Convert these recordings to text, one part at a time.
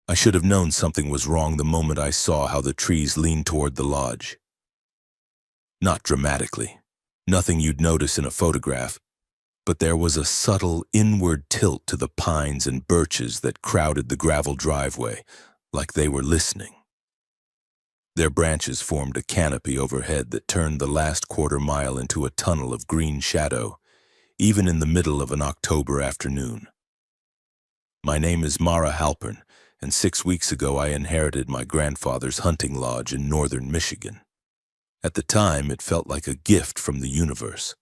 I should have known something was wrong the moment I saw how the trees leaned toward the lodge. Not dramatically, nothing you'd notice in a photograph, but there was a subtle inward tilt to the pines and birches that crowded the gravel driveway, like they were listening. Their branches formed a canopy overhead that turned the last quarter-mile into a tunnel of green shadow, even in the middle of an October afternoon. My name is Mara Halpern, and 6 weeks ago I inherited my grandfather's hunting lodge in northern Michigan. At the time, it felt like a gift from the universe.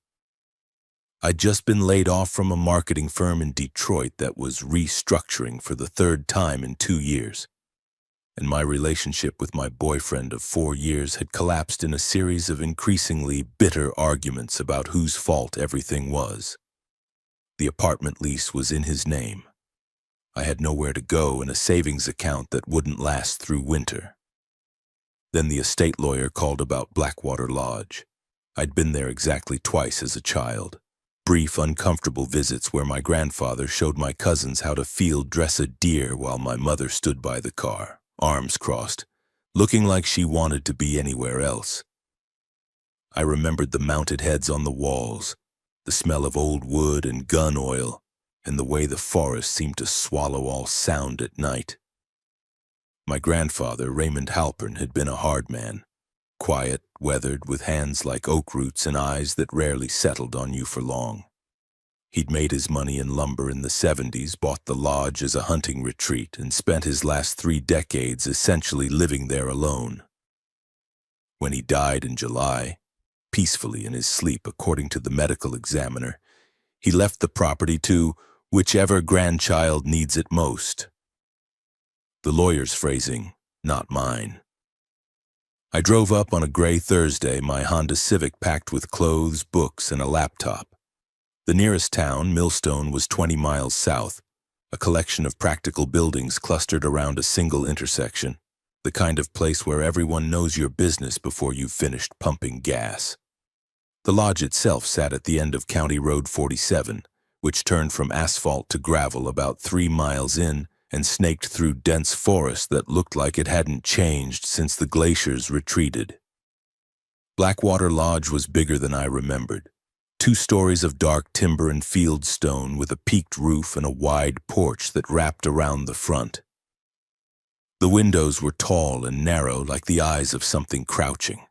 I'd just been laid off from a marketing firm in Detroit that was restructuring for the third time in 2 years, and my relationship with my boyfriend of 4 years had collapsed in a series of increasingly bitter arguments about whose fault everything was. The apartment lease was in his name. I had nowhere to go and a savings account that wouldn't last through winter. Then the estate lawyer called about Blackwater Lodge. I'd been there exactly twice as a child. Brief, uncomfortable visits where my grandfather showed my cousins how to field dress a deer while my mother stood by the car, arms crossed, looking like she wanted to be anywhere else. I remembered the mounted heads on the walls, the smell of old wood and gun oil, and the way the forest seemed to swallow all sound at night. My grandfather, Raymond Halpern, had been a hard man, quiet, weathered, with hands like oak roots and eyes that rarely settled on you for long. He'd made his money in lumber in the 70s, bought the lodge as a hunting retreat, and spent his last 3 decades essentially living there alone. When he died in July, peacefully in his sleep according to the medical examiner, he left the property to whichever grandchild needs it most. The lawyer's phrasing, not mine. I drove up on a gray Thursday, my Honda Civic packed with clothes, books, and a laptop. The nearest town, Millstone, was 20 miles south, a collection of practical buildings clustered around a single intersection, the kind of place where everyone knows your business before you've finished pumping gas. The lodge itself sat at the end of County Road 47, which turned from asphalt to gravel about 3 miles in and snaked through dense forest that looked like it hadn't changed since the glaciers retreated. Blackwater Lodge was bigger than I remembered. 2 stories of dark timber and field stone with a peaked roof and a wide porch that wrapped around the front. The windows were tall and narrow like the eyes of something crouching.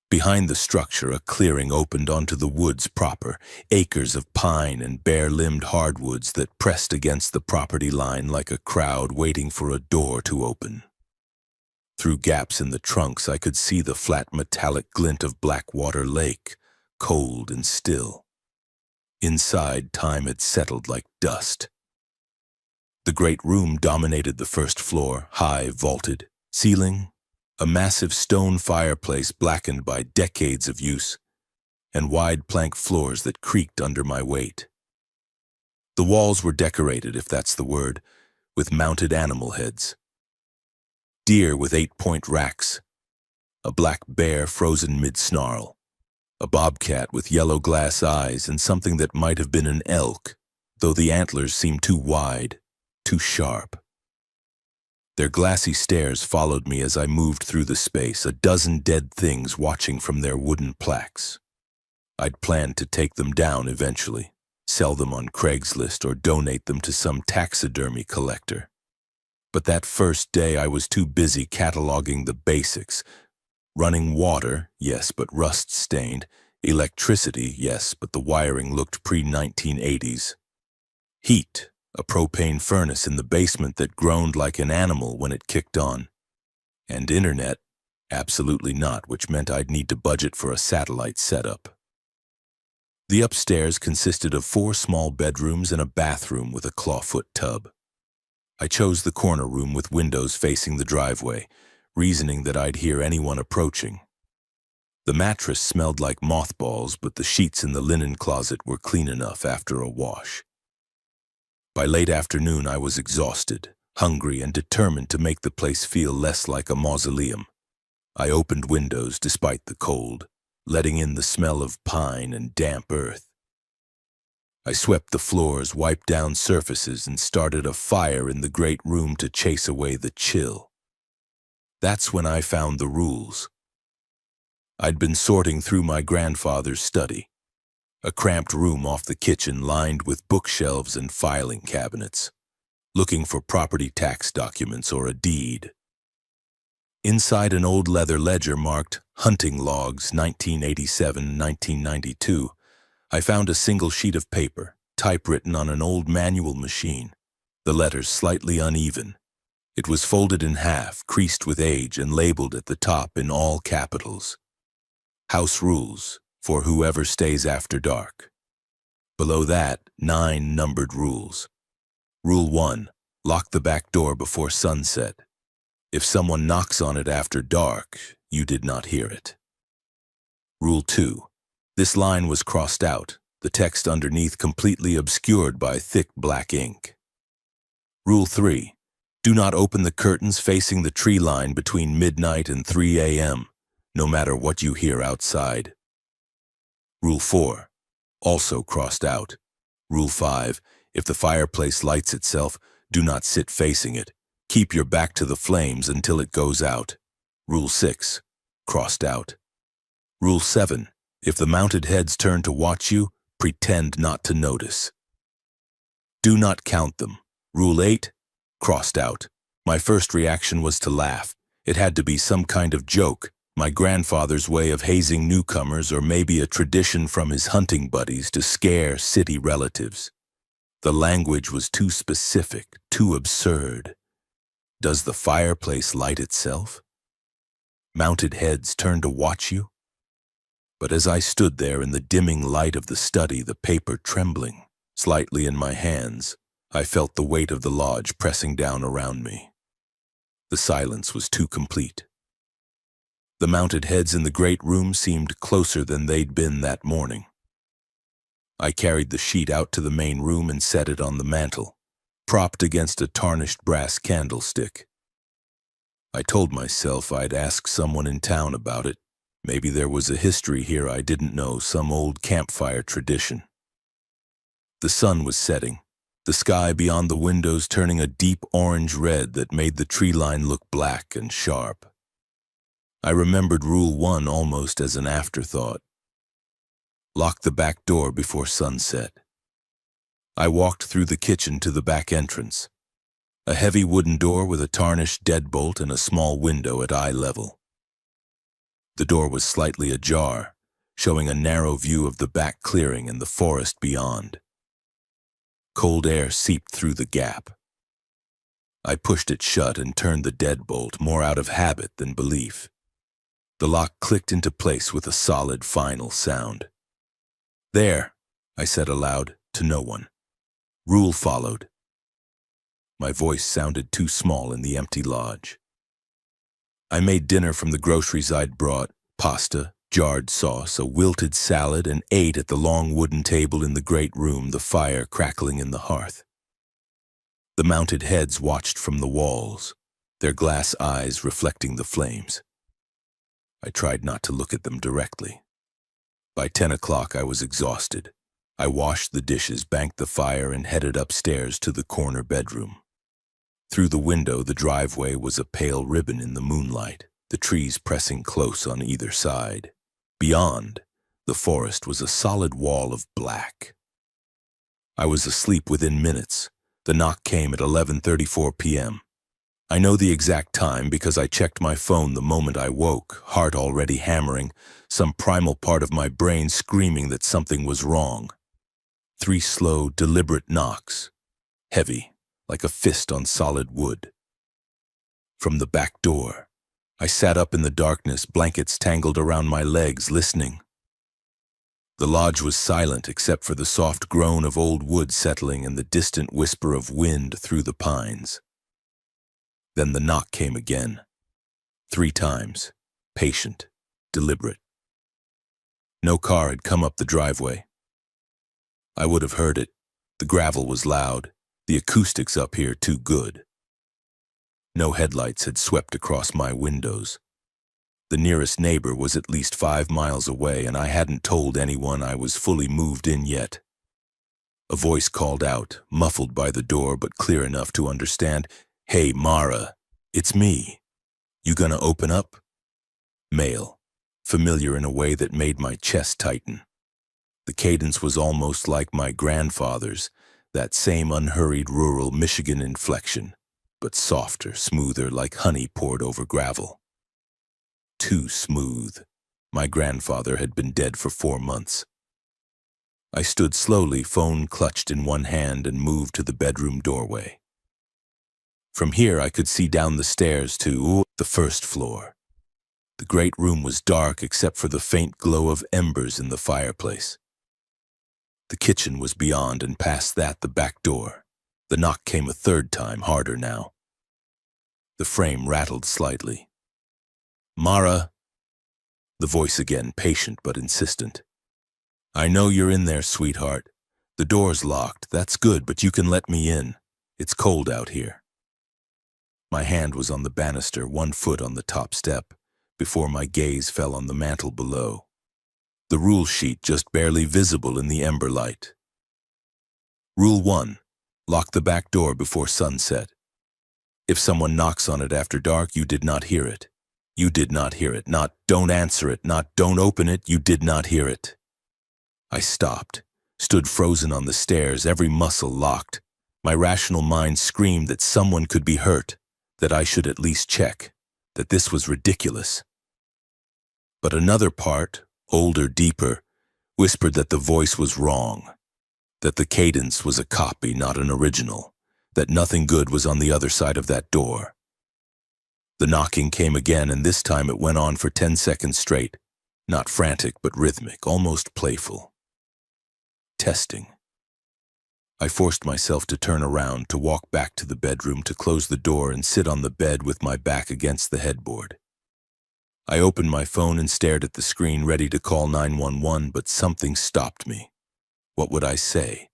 Behind the structure, a clearing opened onto the woods proper, acres of pine and bare-limbed hardwoods that pressed against the property line like a crowd waiting for a door to open. Through gaps in the trunks, I could see the flat metallic glint of Blackwater Lake, cold and still. Inside, time had settled like dust. The great room dominated the first floor, high, vaulted, ceiling, a massive stone fireplace blackened by decades of use, and wide plank floors that creaked under my weight. The walls were decorated, if that's the word, with mounted animal heads. Deer with 8-point racks, a black bear frozen mid-snarl, a bobcat with yellow glass eyes, and something that might have been an elk, though the antlers seemed too wide, too sharp. Their glassy stares followed me as I moved through the space, a dozen dead things watching from their wooden plaques. I'd planned to take them down eventually, sell them on Craigslist or donate them to some taxidermy collector. But that first day I was too busy cataloging the basics. Running water, yes, but rust-stained. Electricity, yes, but the wiring looked pre-1980s. Heat, a propane furnace in the basement that groaned like an animal when it kicked on. And internet, absolutely not, which meant I'd need to budget for a satellite setup. The upstairs consisted of 4 small bedrooms and a bathroom with a clawfoot tub. I chose the corner room with windows facing the driveway, reasoning that I'd hear anyone approaching. The mattress smelled like mothballs, but the sheets in the linen closet were clean enough after a wash. By late afternoon, I was exhausted, hungry, and determined to make the place feel less like a mausoleum. I opened windows despite the cold, letting in the smell of pine and damp earth. I swept the floors, wiped down surfaces, and started a fire in the great room to chase away the chill. That's when I found the rules. I'd been sorting through my grandfather's study, a cramped room off the kitchen lined with bookshelves and filing cabinets, looking for property tax documents or a deed. Inside an old leather ledger marked Hunting Logs 1987-1992, I found a single sheet of paper, typewritten on an old manual machine, the letters slightly uneven. It was folded in half, creased with age, and labeled at the top in all capitals. House rules for whoever stays after dark. Below that, 9 numbered rules. Rule 1, lock the back door before sunset. If someone knocks on it after dark, you did not hear it. Rule 2, this line was crossed out, the text underneath completely obscured by thick black ink. Rule 3, do not open the curtains facing the tree line between midnight and 3 a.m., no matter what you hear outside. Rule 4, also crossed out. Rule 5, if the fireplace lights itself, do not sit facing it. Keep your back to the flames until it goes out. Rule 6, crossed out. Rule 7, if the mounted heads turn to watch you, pretend not to notice. Do not count them. Rule 8, crossed out. My first reaction was to laugh. It had to be some kind of joke, my grandfather's way of hazing newcomers, or maybe a tradition from his hunting buddies to scare city relatives. The language was too specific, too absurd. Does the fireplace light itself? Mounted heads turn to watch you? But as I stood there in the dimming light of the study, the paper trembling slightly in my hands, I felt the weight of the lodge pressing down around me. The silence was too complete. The mounted heads in the great room seemed closer than they'd been that morning. I carried the sheet out to the main room and set it on the mantel, propped against a tarnished brass candlestick. I told myself I'd ask someone in town about it. Maybe there was a history here I didn't know, some old campfire tradition. The sun was setting, the sky beyond the windows turning a deep orange red that made the tree line look black and sharp. I remembered Rule 1 almost as an afterthought. Lock the back door before sunset. I walked through the kitchen to the back entrance, a heavy wooden door with a tarnished deadbolt and a small window at eye level. The door was slightly ajar, showing a narrow view of the back clearing and the forest beyond. Cold air seeped through the gap. I pushed it shut and turned the deadbolt, more out of habit than belief. The lock clicked into place with a solid final sound. There, I said aloud, to no one. Rule followed. My voice sounded too small in the empty lodge. I made dinner from the groceries I'd brought, pasta, jarred sauce, a wilted salad, and ate at the long wooden table in the great room, the fire crackling in the hearth. The mounted heads watched from the walls, their glass eyes reflecting the flames. I tried not to look at them directly. By 10 o'clock I was exhausted. I washed the dishes, banked the fire, and headed upstairs to the corner bedroom. Through the window, the driveway was a pale ribbon in the moonlight, the trees pressing close on either side. Beyond, the forest was a solid wall of black. I was asleep within minutes. The knock came at 11:34 p.m. I know the exact time because I checked my phone the moment I woke, heart already hammering, some primal part of my brain screaming that something was wrong. 3 slow, deliberate knocks, heavy, like a fist on solid wood. From the back door, I sat up in the darkness, blankets tangled around my legs, listening. The lodge was silent except for the soft groan of old wood settling and the distant whisper of wind through the pines. Then the knock came again, 3 times, patient, deliberate. No car had come up the driveway. I would have heard it. The gravel was loud, the acoustics up here too good. No headlights had swept across my windows. The nearest neighbor was at least 5 miles away, and I hadn't told anyone I was fully moved in yet. A voice called out, muffled by the door but clear enough to understand. "Hey, Mara, it's me. You gonna open up?" Male, familiar in a way that made my chest tighten. The cadence was almost like my grandfather's, that same unhurried rural Michigan inflection, but softer, smoother, like honey poured over gravel. Too smooth. My grandfather had been dead for 4 months. I stood slowly, phone clutched in one hand, and moved to the bedroom doorway. From here I could see down the stairs to the first floor. The great room was dark except for the faint glow of embers in the fireplace. The kitchen was beyond, and past that the back door. The knock came a third time, harder now. The frame rattled slightly. "Mara." The voice again, patient but insistent. "I know you're in there, sweetheart. The door's locked. That's good, but you can let me in. It's cold out here." My hand was on the banister, one foot on the top step, before my gaze fell on the mantel below. The rule sheet just barely visible in the ember light. Rule 1. Lock the back door before sunset. If someone knocks on it after dark, you did not hear it. You did not hear it. Not "don't answer it," not "don't open it." You did not hear it. I stopped, stood frozen on the stairs, every muscle locked. My rational mind screamed that someone could be hurt, that I should at least check, that this was ridiculous. But another part, older, deeper, whispered that the voice was wrong, that the cadence was a copy, not an original, that nothing good was on the other side of that door. The knocking came again, and this time it went on for 10 seconds straight, not frantic but rhythmic, almost playful. Testing. I forced myself to turn around, to walk back to the bedroom, to close the door and sit on the bed with my back against the headboard. I opened my phone and stared at the screen, ready to call 911, but something stopped me. What would I say?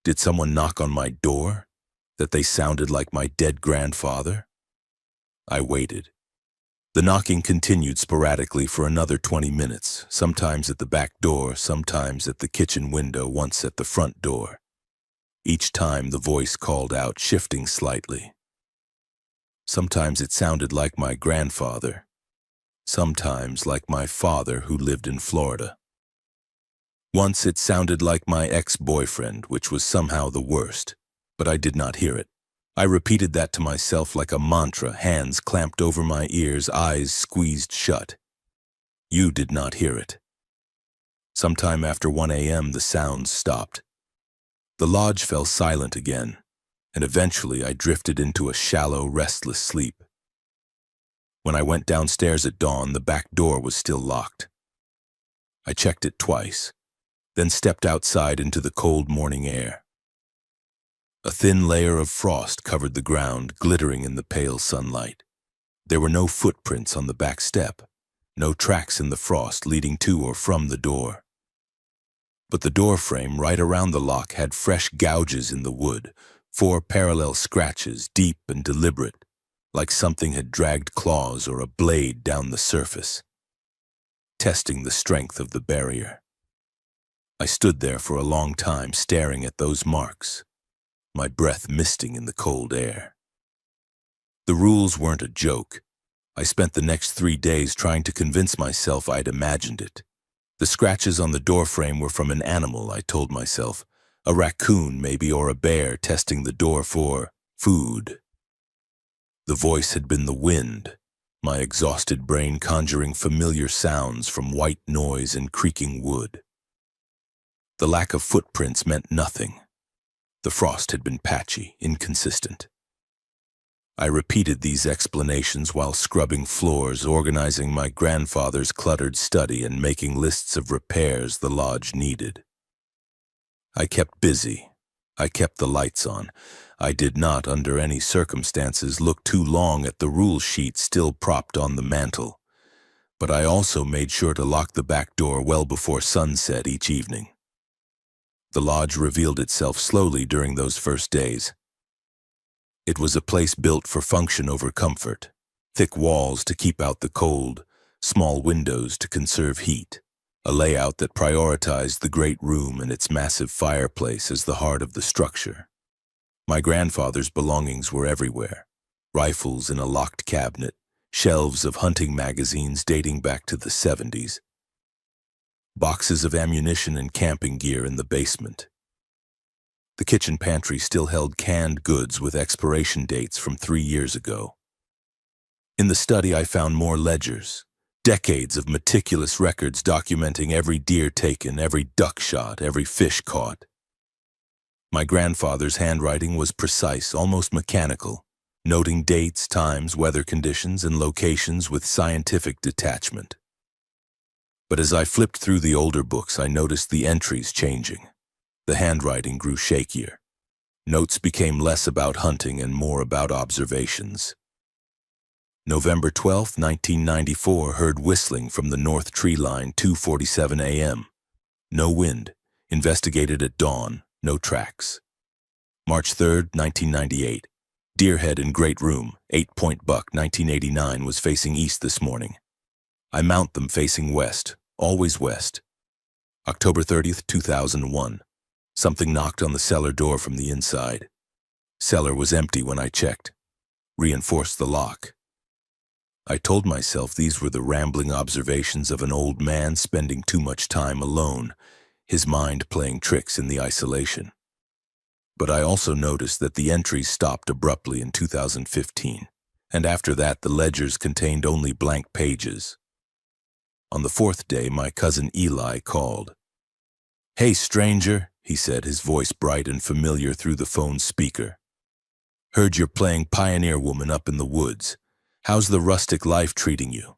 Did someone knock on my door? That they sounded like my dead grandfather? I waited. The knocking continued sporadically for another 20 minutes, sometimes at the back door, sometimes at the kitchen window, once at the front door. Each time the voice called out, shifting slightly. Sometimes it sounded like my grandfather, sometimes like my father who lived in Florida. Once it sounded like my ex-boyfriend, which was somehow the worst, but I did not hear it. I repeated that to myself like a mantra, hands clamped over my ears, eyes squeezed shut. You did not hear it. Sometime after 1 a.m. the sounds stopped. The lodge fell silent again, and eventually I drifted into a shallow, restless sleep. When I went downstairs at dawn, the back door was still locked. I checked it twice, then stepped outside into the cold morning air. A thin layer of frost covered the ground, glittering in the pale sunlight. There were no footprints on the back step, no tracks in the frost leading to or from the door. But the door frame right around the lock had fresh gouges in the wood, 4 parallel scratches, deep and deliberate, like something had dragged claws or a blade down the surface, testing the strength of the barrier. I stood there for a long time, staring at those marks, my breath misting in the cold air. The rules weren't a joke. I spent the next 3 days trying to convince myself I'd imagined it. The scratches on the doorframe were from an animal, I told myself. A raccoon, maybe, or a bear testing the door for food. The voice had been the wind, my exhausted brain conjuring familiar sounds from white noise and creaking wood. The lack of footprints meant nothing. The frost had been patchy, inconsistent. I repeated these explanations while scrubbing floors, organizing my grandfather's cluttered study, and making lists of repairs the lodge needed. I kept busy. I kept the lights on. I did not, under any circumstances, look too long at the rule sheet still propped on the mantel. But I also made sure to lock the back door well before sunset each evening. The lodge revealed itself slowly during those first days. It was a place built for function over comfort. Thick walls to keep out the cold, small windows to conserve heat. a layout that prioritized the great room and its massive fireplace as the heart of the structure. My grandfather's belongings were everywhere: rifles in a locked cabinet, shelves of hunting magazines dating back to the 70s, boxes of ammunition and camping gear in the basement. The kitchen pantry still held canned goods with expiration dates from 3 years ago. In the study, I found more ledgers, decades of meticulous records documenting every deer taken, every duck shot, every fish caught. My grandfather's handwriting was precise, almost mechanical, noting dates, times, weather conditions, and locations with scientific detachment. But as I flipped through the older books, I noticed the entries changing. The handwriting grew shakier. Notes became less about hunting and more about observations. November 12, 1994, heard whistling from the north tree line, 2:47 a.m. No wind. Investigated at dawn. No tracks. March 3, 1998. Deerhead in Great Room, 8-point buck, 1989, was facing east this morning. I mount them facing west, always west. October 30th, 2001. Something knocked on the cellar door from the inside. Cellar was empty when I checked. Reinforced the lock. I told myself these were the rambling observations of an old man spending too much time alone, his mind playing tricks in the isolation. But I also noticed that the entries stopped abruptly in 2015, and after that the ledgers contained only blank pages. On the fourth day, my cousin Eli called. "Hey, stranger," he said, his voice bright and familiar through the phone's speaker. "Heard you're playing pioneer woman up in the woods. How's the rustic life treating you?"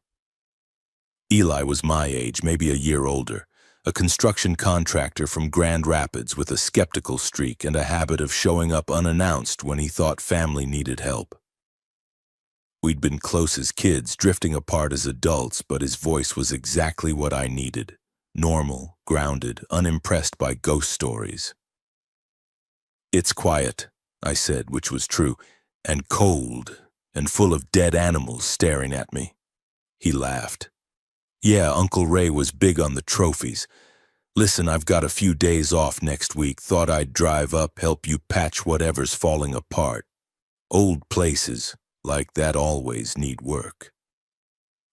Eli was my age, maybe a year older, a construction contractor from Grand Rapids with a skeptical streak and a habit of showing up unannounced when he thought family needed help. We'd been close as kids, drifting apart as adults, but his voice was exactly what I needed. Normal, grounded, unimpressed by ghost stories. "It's quiet," I said, which was true, "and cold, and full of dead animals staring at me." He laughed. "Yeah, Uncle Ray was big on the trophies. Listen, I've got a few days off next week. Thought I'd drive up, help you patch whatever's falling apart. Old places, like that, always need work."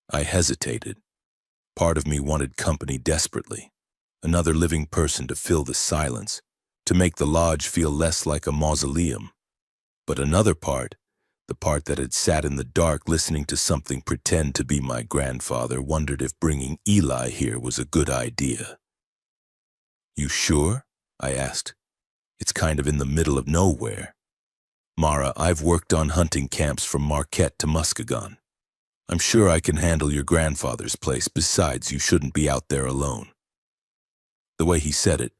I hesitated. Part of me wanted company desperately. Another living person to fill the silence, to make the lodge feel less like a mausoleum. But another part, the part that had sat in the dark listening to something pretend to be my grandfather, wondered if bringing Eli here was a good idea. "You sure?" I asked. "It's kind of in the middle of nowhere." "Mara, I've worked on hunting camps from Marquette to Muskegon. I'm sure I can handle your grandfather's place. Besides, you shouldn't be out there alone." The way he said it,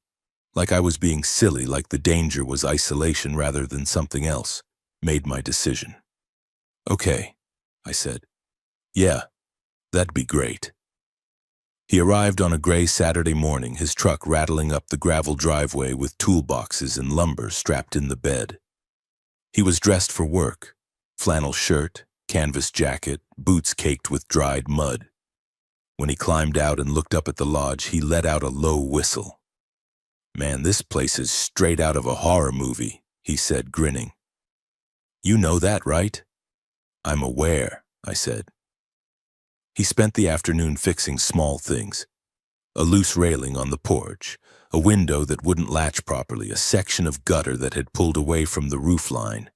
like I was being silly, like the danger was isolation rather than something else, made my decision. "Okay," I said. "Yeah, that'd be great." He arrived on a gray Saturday morning, his truck rattling up the gravel driveway with toolboxes and lumber strapped in the bed. He was dressed for work: flannel shirt, canvas jacket, boots caked with dried mud. When he climbed out and looked up at the lodge, he let out a low whistle. "Man, this place is straight out of a horror movie," he said, grinning. "You know that, right?" "I'm aware," I said. He spent the afternoon fixing small things: a loose railing on the porch, a window that wouldn't latch properly, a section of gutter that had pulled away from the roof line.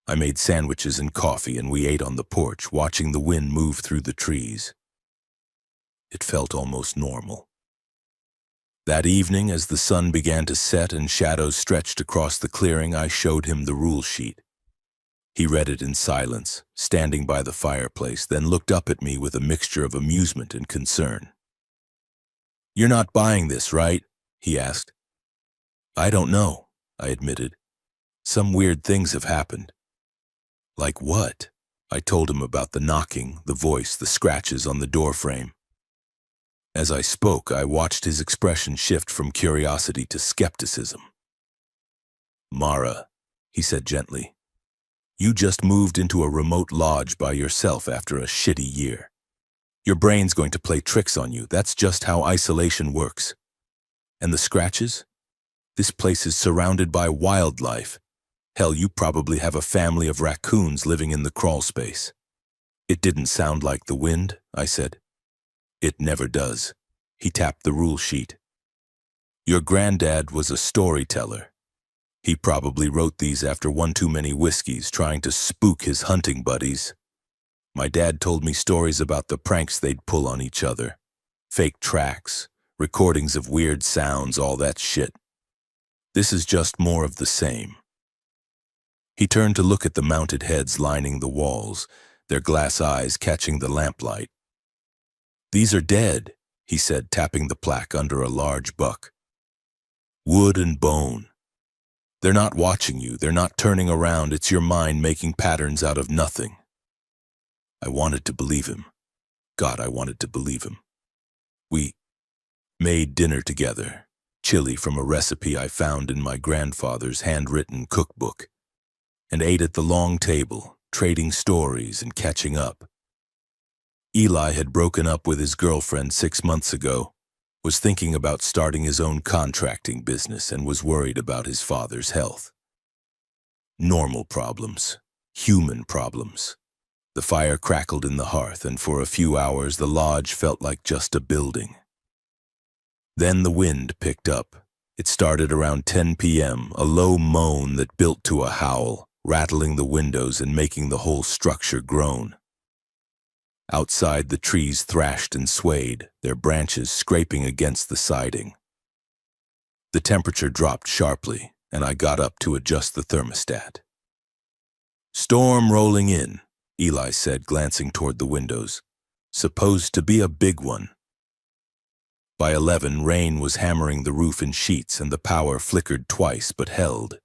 I made sandwiches and coffee, and we ate on the porch, watching the wind move through the trees. It felt almost normal. That evening, as the sun began to set and shadows stretched across the clearing, I showed him the rule sheet. He read it in silence, standing by the fireplace, then looked up at me with a mixture of amusement and concern. "You're not buying this, right?" he asked. "I don't know," I admitted. "Some weird things have happened." "Like what?" I told him about the knocking, the voice, the scratches on the doorframe. As I spoke, I watched his expression shift from curiosity to skepticism. "Mara," he said gently, "you just moved into a remote lodge by yourself after a shitty year. Your brain's going to play tricks on you. That's just how isolation works. And the scratches? This place is surrounded by wildlife. Hell, you probably have a family of raccoons living in the crawl space. It didn't sound like the wind, I said. It never does. He tapped the rule sheet. Your granddad was a storyteller. He probably wrote these after one too many whiskeys trying to spook his hunting buddies. My dad told me stories about the pranks they'd pull on each other. Fake tracks, recordings of weird sounds, all that shit. This is just more of the same. He turned to look at the mounted heads lining the walls, their glass eyes catching the lamplight. These are dead, he said, tapping the plaque under a large buck. Wood and bone. They're not watching you, they're not turning around, it's your mind making patterns out of nothing. I wanted to believe him. God, I wanted to believe him. We made dinner together, chili from a recipe I found in my grandfather's handwritten cookbook, and ate at the long table, trading stories and catching up. Eli had broken up with his girlfriend 6 months ago, was thinking about starting his own contracting business, and was worried about his father's health. Normal problems, human problems. The fire crackled in the hearth, and for a few hours the lodge felt like just a building. Then the wind picked up. It started around 10 p.m., a low moan that built to a howl, rattling the windows and making the whole structure groan. Outside, the trees thrashed and swayed, their branches scraping against the siding. The temperature dropped sharply, and I got up to adjust the thermostat. "Storm rolling in," Eli said, glancing toward the windows. "Supposed to be a big one." By 11, rain was hammering the roof in sheets, and the power flickered twice but held.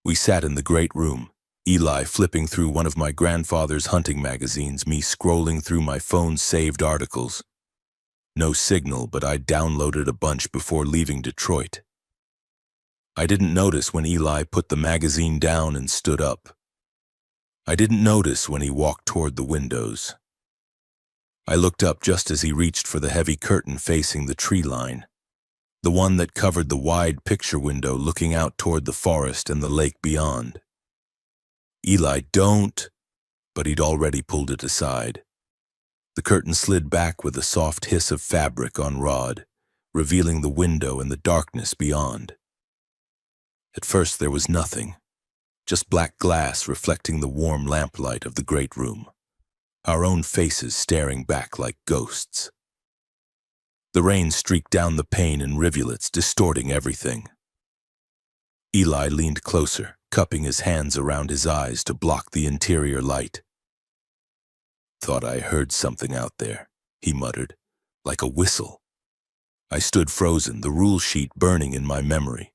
We sat in the great room, Eli flipping through one of my grandfather's hunting magazines, me scrolling through my phone's saved articles. No signal, but I downloaded a bunch before leaving Detroit. I didn't notice when Eli put the magazine down and stood up. I didn't notice when he walked toward the windows. I looked up just as he reached for the heavy curtain facing the tree line, the one that covered the wide picture window looking out toward the forest and the lake beyond. "Eli, don't," but he'd already pulled it aside. The curtain slid back with a soft hiss of fabric on rod, revealing the window and the darkness beyond. At first there was nothing, just black glass reflecting the warm lamplight of the great room, our own faces staring back like ghosts. The rain streaked down the pane in rivulets, distorting everything. Eli leaned closer, cupping his hands around his eyes to block the interior light. "Thought I heard something out there," he muttered, "like a whistle." I stood frozen, the rule sheet burning in my memory.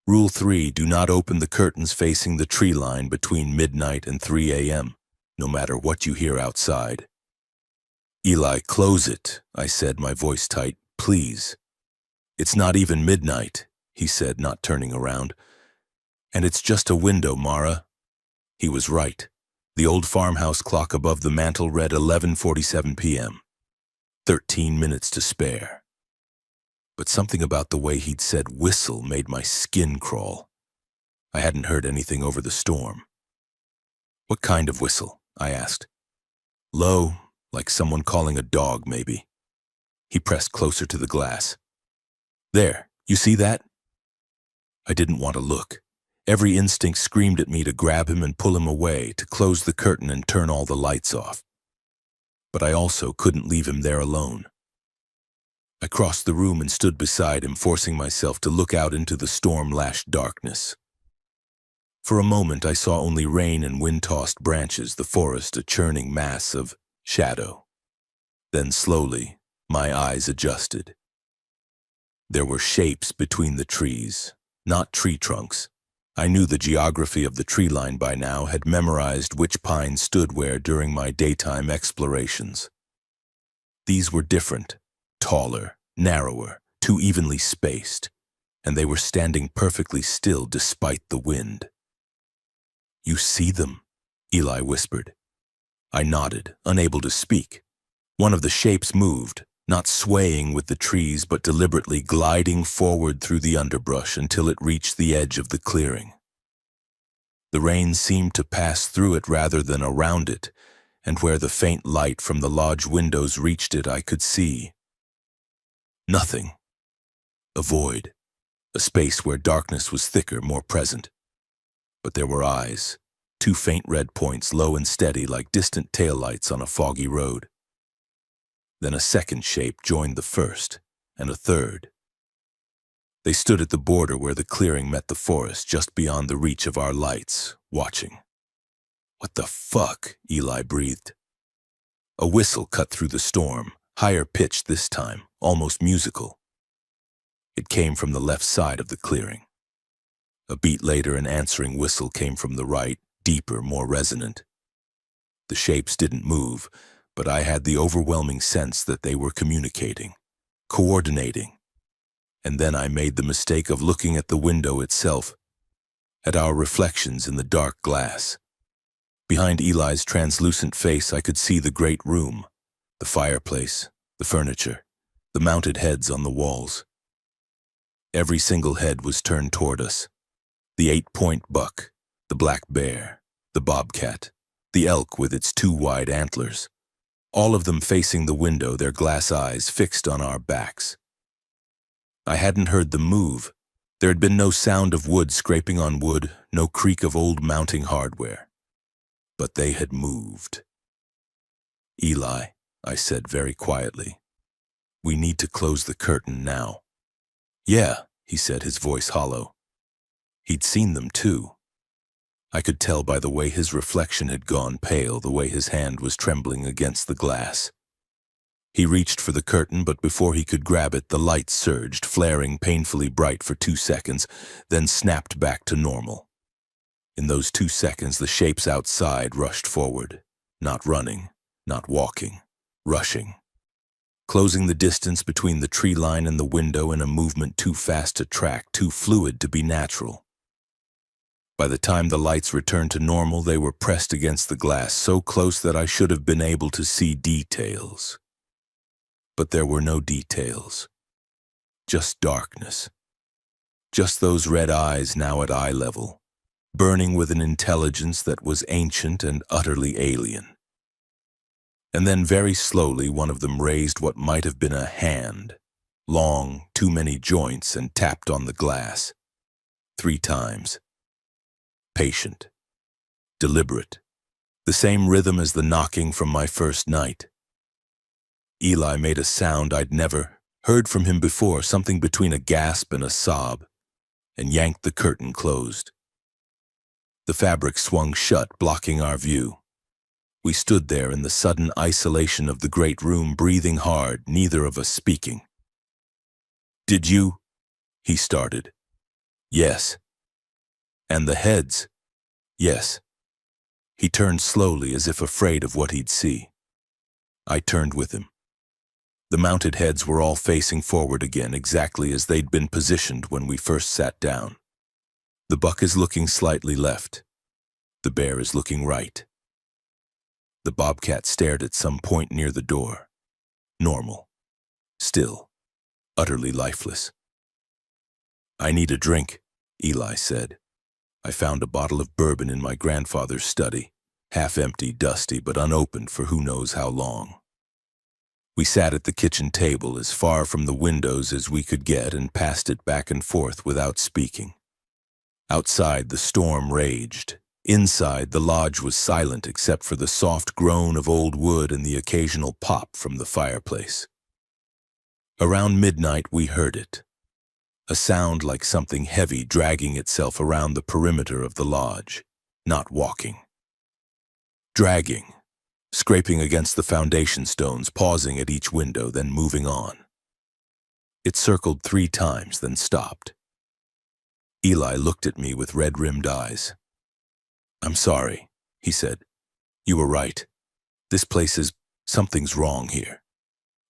Rule 3, do not open the curtains facing the tree line between midnight and 3 a.m., no matter what you hear outside. "Eli, close it," I said, my voice tight. "Please." "It's not even midnight," he said, not turning around. "And it's just a window, Mara." He was right. The old farmhouse clock above the mantel read 11:47 p.m. 13 minutes to spare. But something about the way he'd said whistle made my skin crawl. I hadn't heard anything over the storm. "What kind of whistle?" I asked. "Low, like someone calling a dog, maybe." He pressed closer to the glass. "There, you see that?" I didn't want to look. Every instinct screamed at me to grab him and pull him away, to close the curtain and turn all the lights off. But I also couldn't leave him there alone. I crossed the room and stood beside him, forcing myself to look out into the storm-lashed darkness. For a moment I saw only rain and wind-tossed branches, the forest a churning mass of shadow. Then slowly, my eyes adjusted. There were shapes between the trees, not tree trunks. I knew the geography of the tree line by now, had memorized which pine stood where during my daytime explorations. These were different, taller, narrower, too evenly spaced, and they were standing perfectly still despite the wind. "You see them?" Eli whispered. I nodded, unable to speak. One of the shapes moved, not swaying with the trees but deliberately gliding forward through the underbrush until it reached the edge of the clearing. The rain seemed to pass through it rather than around it, and where the faint light from the lodge windows reached it, I could see nothing. A void, a space where darkness was thicker, more present. But there were eyes, two faint red points, low and steady like distant taillights on a foggy road. Then a second shape joined the first, and a third. They stood at the border where the clearing met the forest, just beyond the reach of our lights, watching. "What the fuck?" Eli breathed. A whistle cut through the storm, higher pitched this time, almost musical. It came from the left side of the clearing. A beat later, an answering whistle came from the right, deeper, more resonant. The shapes didn't move, but I had the overwhelming sense that they were communicating, coordinating. And then I made the mistake of looking at the window itself, at our reflections in the dark glass. Behind Eli's translucent face, I could see the great room, the fireplace, the furniture, the mounted heads on the walls. Every single head was turned toward us. The 8-point buck, the black bear, the bobcat, the elk with its 2 wide antlers. All of them facing the window, their glass eyes fixed on our backs. I hadn't heard them move. There had been no sound of wood scraping on wood, no creak of old mounting hardware. But they had moved. "Eli," I said very quietly, "we need to close the curtain now." "Yeah," he said, his voice hollow. He'd seen them too. I could tell by the way his reflection had gone pale, the way his hand was trembling against the glass. He reached for the curtain, but before he could grab it, the light surged, flaring painfully bright for 2 seconds, then snapped back to normal. In those 2 seconds, the shapes outside rushed forward, not running, not walking, rushing, closing the distance between the tree line and the window in a movement too fast to track, too fluid to be natural. By the time the lights returned to normal, they were pressed against the glass, so close that I should have been able to see details. But there were no details. Just darkness. Just those red eyes now at eye level, burning with an intelligence that was ancient and utterly alien. And then very slowly one of them raised what might have been a hand, long, too many joints, and tapped on the glass. 3 times. Patient. Deliberate. The same rhythm as the knocking from my first night. Eli made a sound I'd never heard from him before, something between a gasp and a sob, and yanked the curtain closed. The fabric swung shut, blocking our view. We stood there in the sudden isolation of the great room, breathing hard, neither of us speaking. "Did you?" he started. "Yes." "And the heads?" "Yes." He turned slowly, as if afraid of what he'd see. I turned with him. The mounted heads were all facing forward again, exactly as they'd been positioned when we first sat down. The buck is looking slightly left. The bear is looking right. The bobcat stared at some point near the door. Normal. Still. Utterly lifeless. "I need a drink," Eli said. I found a bottle of bourbon in my grandfather's study, half empty, dusty, but unopened for who knows how long. We sat at the kitchen table as far from the windows as we could get and passed it back and forth without speaking. Outside, the storm raged. Inside, the lodge was silent except for the soft groan of old wood and the occasional pop from the fireplace. Around midnight, we heard it. A sound like something heavy dragging itself around the perimeter of the lodge, not walking. Dragging, scraping against the foundation stones, pausing at each window, then moving on. It circled 3 times, then stopped. Eli looked at me with red-rimmed eyes. "I'm sorry," he said. "You were right. This place is... something's wrong here."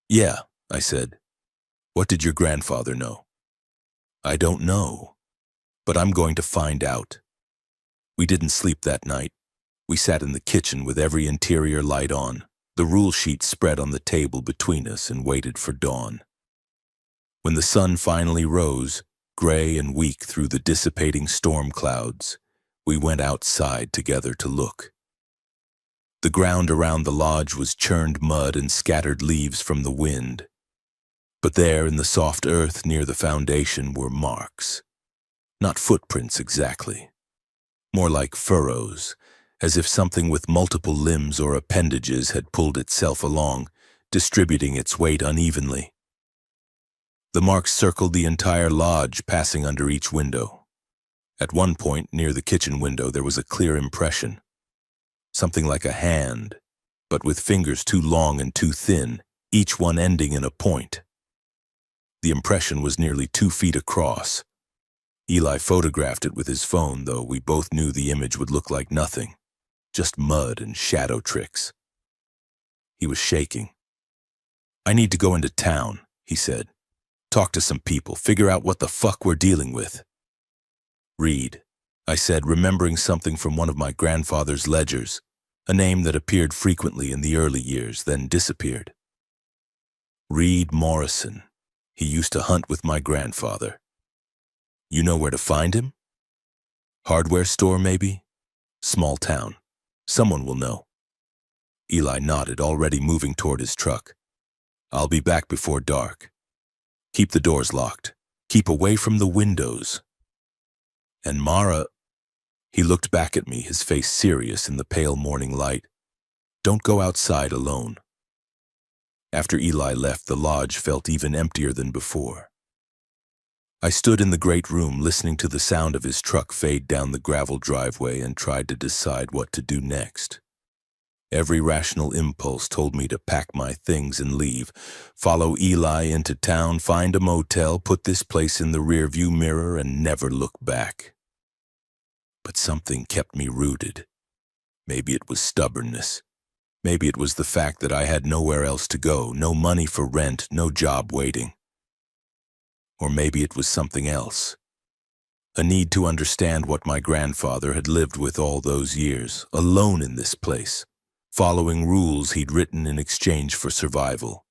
"Yeah," I said. "What did your grandfather know?" "I don't know, but I'm going to find out." We didn't sleep that night. We sat in the kitchen with every interior light on, The rule sheet spread on the table between us and waited for dawn. When the sun finally rose, gray and weak through the dissipating storm clouds, we went outside together to look. The ground around the lodge was churned mud and scattered leaves from the wind. But there in the soft earth near the foundation were marks. Not footprints exactly. More like furrows, as if something with multiple limbs or appendages had pulled itself along, distributing its weight unevenly. The marks circled the entire lodge, passing under each window. At one point, near the kitchen window, there was a clear impression. Something like a hand, but with fingers too long and too thin, each one ending in a point. The impression was nearly 2 feet across. Eli photographed it with his phone, though we both knew the image would look like nothing, just mud and shadow tricks. He was shaking. "I need to go into town," he said. "Talk to some people, figure out what the fuck we're dealing with." "Reed," I said, remembering something from one of my grandfather's ledgers, a name that appeared frequently in the early years, then disappeared. "Reed Morrison. He used to hunt with my grandfather. You know where to find him? Hardware store, maybe? Small town. Someone will know." Eli nodded, already moving toward his truck. "I'll be back before dark. Keep the doors locked. Keep away from the windows. And Mara..." He looked back at me, his face serious in the pale morning light. "Don't go outside alone." After Eli left, the lodge felt even emptier than before. I stood in the great room, listening to the sound of his truck fade down the gravel driveway, and tried to decide what to do next. Every rational impulse told me to pack my things and leave, follow Eli into town, find a motel, put this place in the rearview mirror, and never look back. But something kept me rooted. Maybe it was stubbornness. Maybe it was the fact that I had nowhere else to go, no money for rent, no job waiting. Or maybe it was something else. A need to understand what my grandfather had lived with all those years, alone in this place, following rules he'd written in exchange for survival.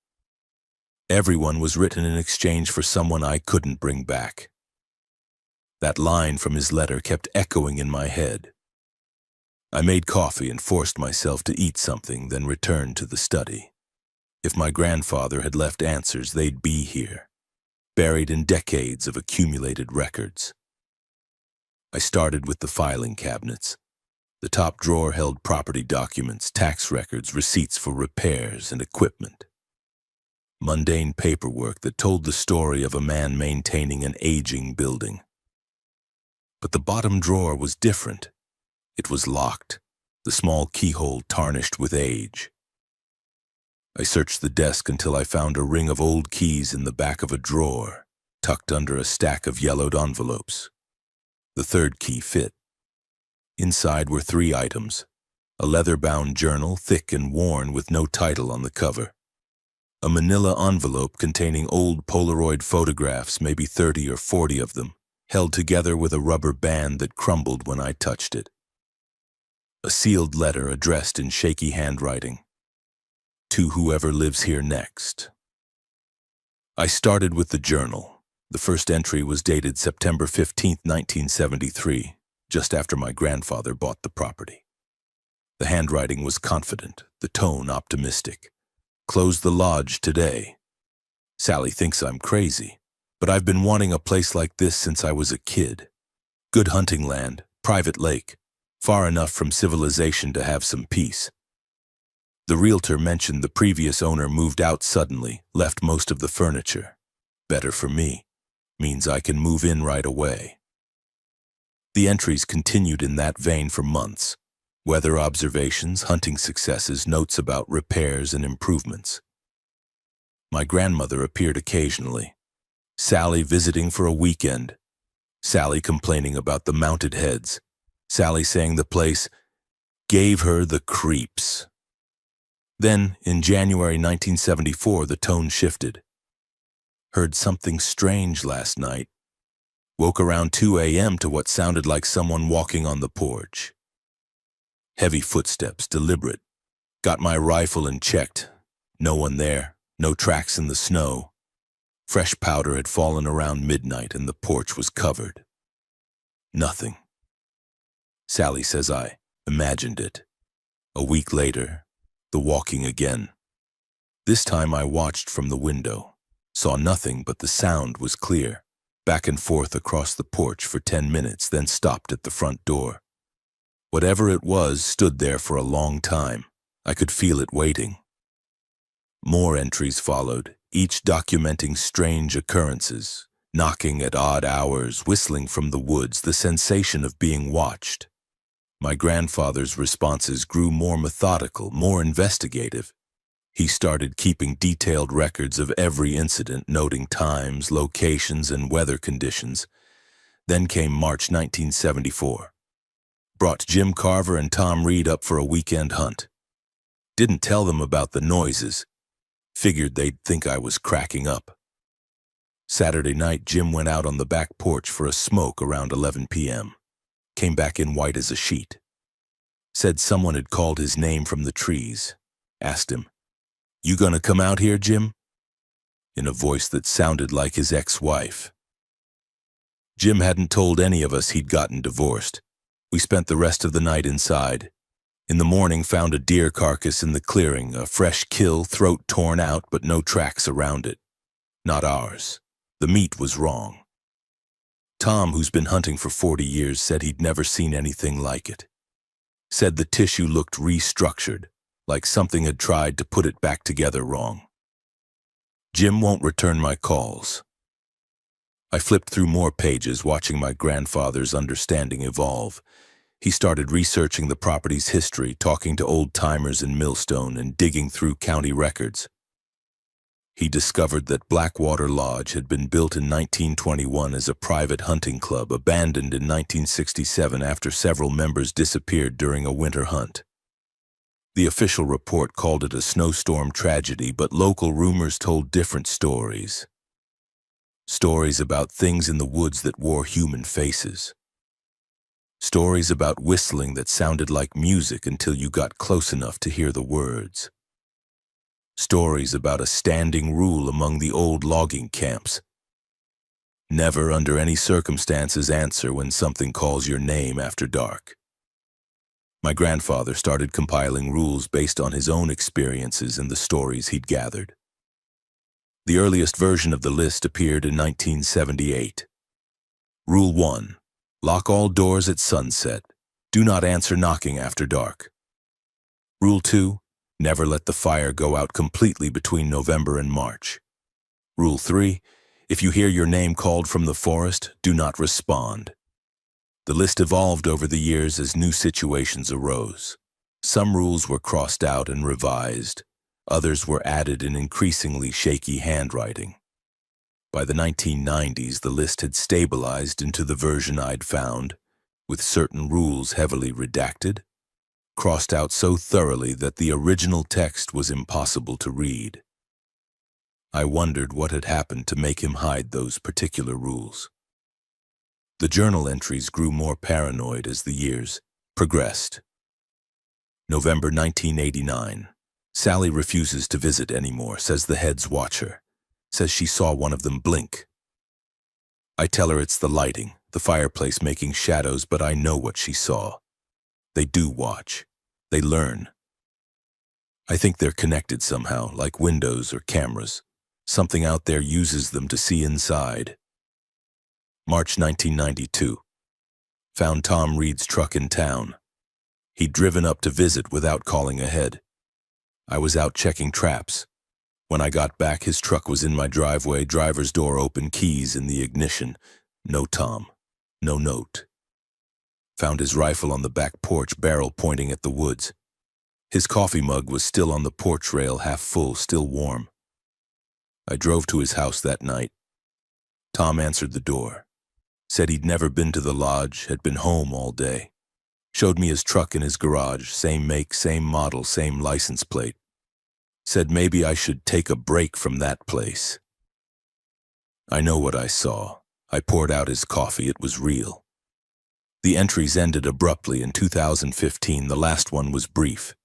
Everyone was written in exchange for someone I couldn't bring back. That line from his letter kept echoing in my head. I made coffee and forced myself to eat something, then returned to the study. If my grandfather had left answers, they'd be here, buried in decades of accumulated records. I started with the filing cabinets. The top drawer held property documents, tax records, receipts for repairs and equipment. Mundane paperwork that told the story of a man maintaining an aging building. But the bottom drawer was different. It was locked, the small keyhole tarnished with age. I searched the desk until I found a ring of old keys in the back of a drawer, tucked under a stack of yellowed envelopes. The third key fit. Inside were 3 items: a leather-bound journal, thick and worn with no title on the cover; a manila envelope containing old Polaroid photographs, maybe 30 or 40 of them, held together with a rubber band that crumbled when I touched it; a sealed letter addressed in shaky handwriting, "To whoever lives here next." I started with the journal. The first entry was dated September 15, 1973, just after my grandfather bought the property. The handwriting was confident, the tone optimistic. "Close the lodge today. Sally thinks I'm crazy, but I've been wanting a place like this since I was a kid. Good hunting land, private lake, far enough from civilization to have some peace." The realtor mentioned the previous owner moved out suddenly, left most of the furniture. Better for me. Means I can move in right away. The entries continued in that vein for months. Weather observations, hunting successes, notes about repairs and improvements. My grandmother appeared occasionally. Sally visiting for a weekend. Sally complaining about the mounted heads. Sally saying the place gave her the creeps. Then, in January 1974, the tone shifted. "Heard something strange last night. Woke around 2 a.m. to what sounded like someone walking on the porch. Heavy footsteps, deliberate. Got my rifle and checked. No one there, no tracks in the snow. Fresh powder had fallen around midnight and the porch was covered. Nothing. Sally says I imagined it. A week later, the walking again. This time I watched from the window, saw nothing but the sound was clear. Back and forth across the porch for 10 minutes, then stopped at the front door. Whatever it was stood there for a long time. I could feel it waiting. More entries followed, each documenting strange occurrences, knocking at odd hours, whistling from the woods, the sensation of being watched. My grandfather's responses grew more methodical, more investigative. He started keeping detailed records of every incident, noting times, locations, and weather conditions. Then came March 1974. Brought Jim Carver and Tom Reed up for a weekend hunt. Didn't tell them about the noises. Figured they'd think I was cracking up. Saturday night, Jim went out on the back porch for a smoke around 11 p.m. Came back in white as a sheet. Said someone had called his name from the trees. Asked him, "You gonna come out here, Jim?" In a voice that sounded like his ex-wife. Jim hadn't told any of us he'd gotten divorced. We spent the rest of the night inside. In the morning, found a deer carcass in the clearing, a fresh kill, throat torn out, but no tracks around it. Not ours. The meat was wrong. Tom, who's been hunting for 40 years, said he'd never seen anything like it. Said the tissue looked restructured, like something had tried to put it back together wrong. Jim won't return my calls. I flipped through more pages, watching my grandfather's understanding evolve. He started researching the property's history, talking to old-timers in Millstone and digging through county records. He discovered that Blackwater Lodge had been built in 1921 as a private hunting club, abandoned in 1967 after several members disappeared during a winter hunt. The official report called it a snowstorm tragedy, but local rumors told different stories. Stories about things in the woods that wore human faces. Stories about whistling that sounded like music until you got close enough to hear the words. Stories about a standing rule among the old logging camps. Never under any circumstances answer when something calls your name after dark. My grandfather started compiling rules based on his own experiences and the stories he'd gathered. The earliest version of the list appeared in 1978. Rule 1. Lock all doors at sunset. Do not answer knocking after dark. Rule 2. Never let the fire go out completely between November and March. Rule 3. If you hear your name called from the forest, do not respond. The list evolved over the years as new situations arose. Some rules were crossed out and revised. Others were added in increasingly shaky handwriting. By the 1990s, the list had stabilized into the version I'd found, with certain rules heavily redacted, crossed out so thoroughly that the original text was impossible to read. I wondered what had happened to make him hide those particular rules. The journal entries grew more paranoid as the years progressed. November 1989. Sally refuses to visit anymore, says the heads watch her. Says she saw one of them blink. I tell her it's the lighting, the fireplace making shadows, but I know what she saw. They do watch. They learn. I think they're connected somehow, like windows or cameras. Something out there uses them to see inside. March 1992. Found Tom Reed's truck in town. He'd driven up to visit without calling ahead. I was out checking traps. When I got back, his truck was in my driveway, driver's door open, keys in the ignition. No Tom. No note. Found his rifle on the back porch, barrel pointing at the woods. His coffee mug was still on the porch rail, half full, still warm. I drove to his house that night. Tom answered the door. Said he'd never been to the lodge, had been home all day. Showed me his truck in his garage, same make, same model, same license plate. Said maybe I should take a break from that place. I know what I saw. I poured out his coffee. It was real. The entries ended abruptly in 2015. The last one was brief.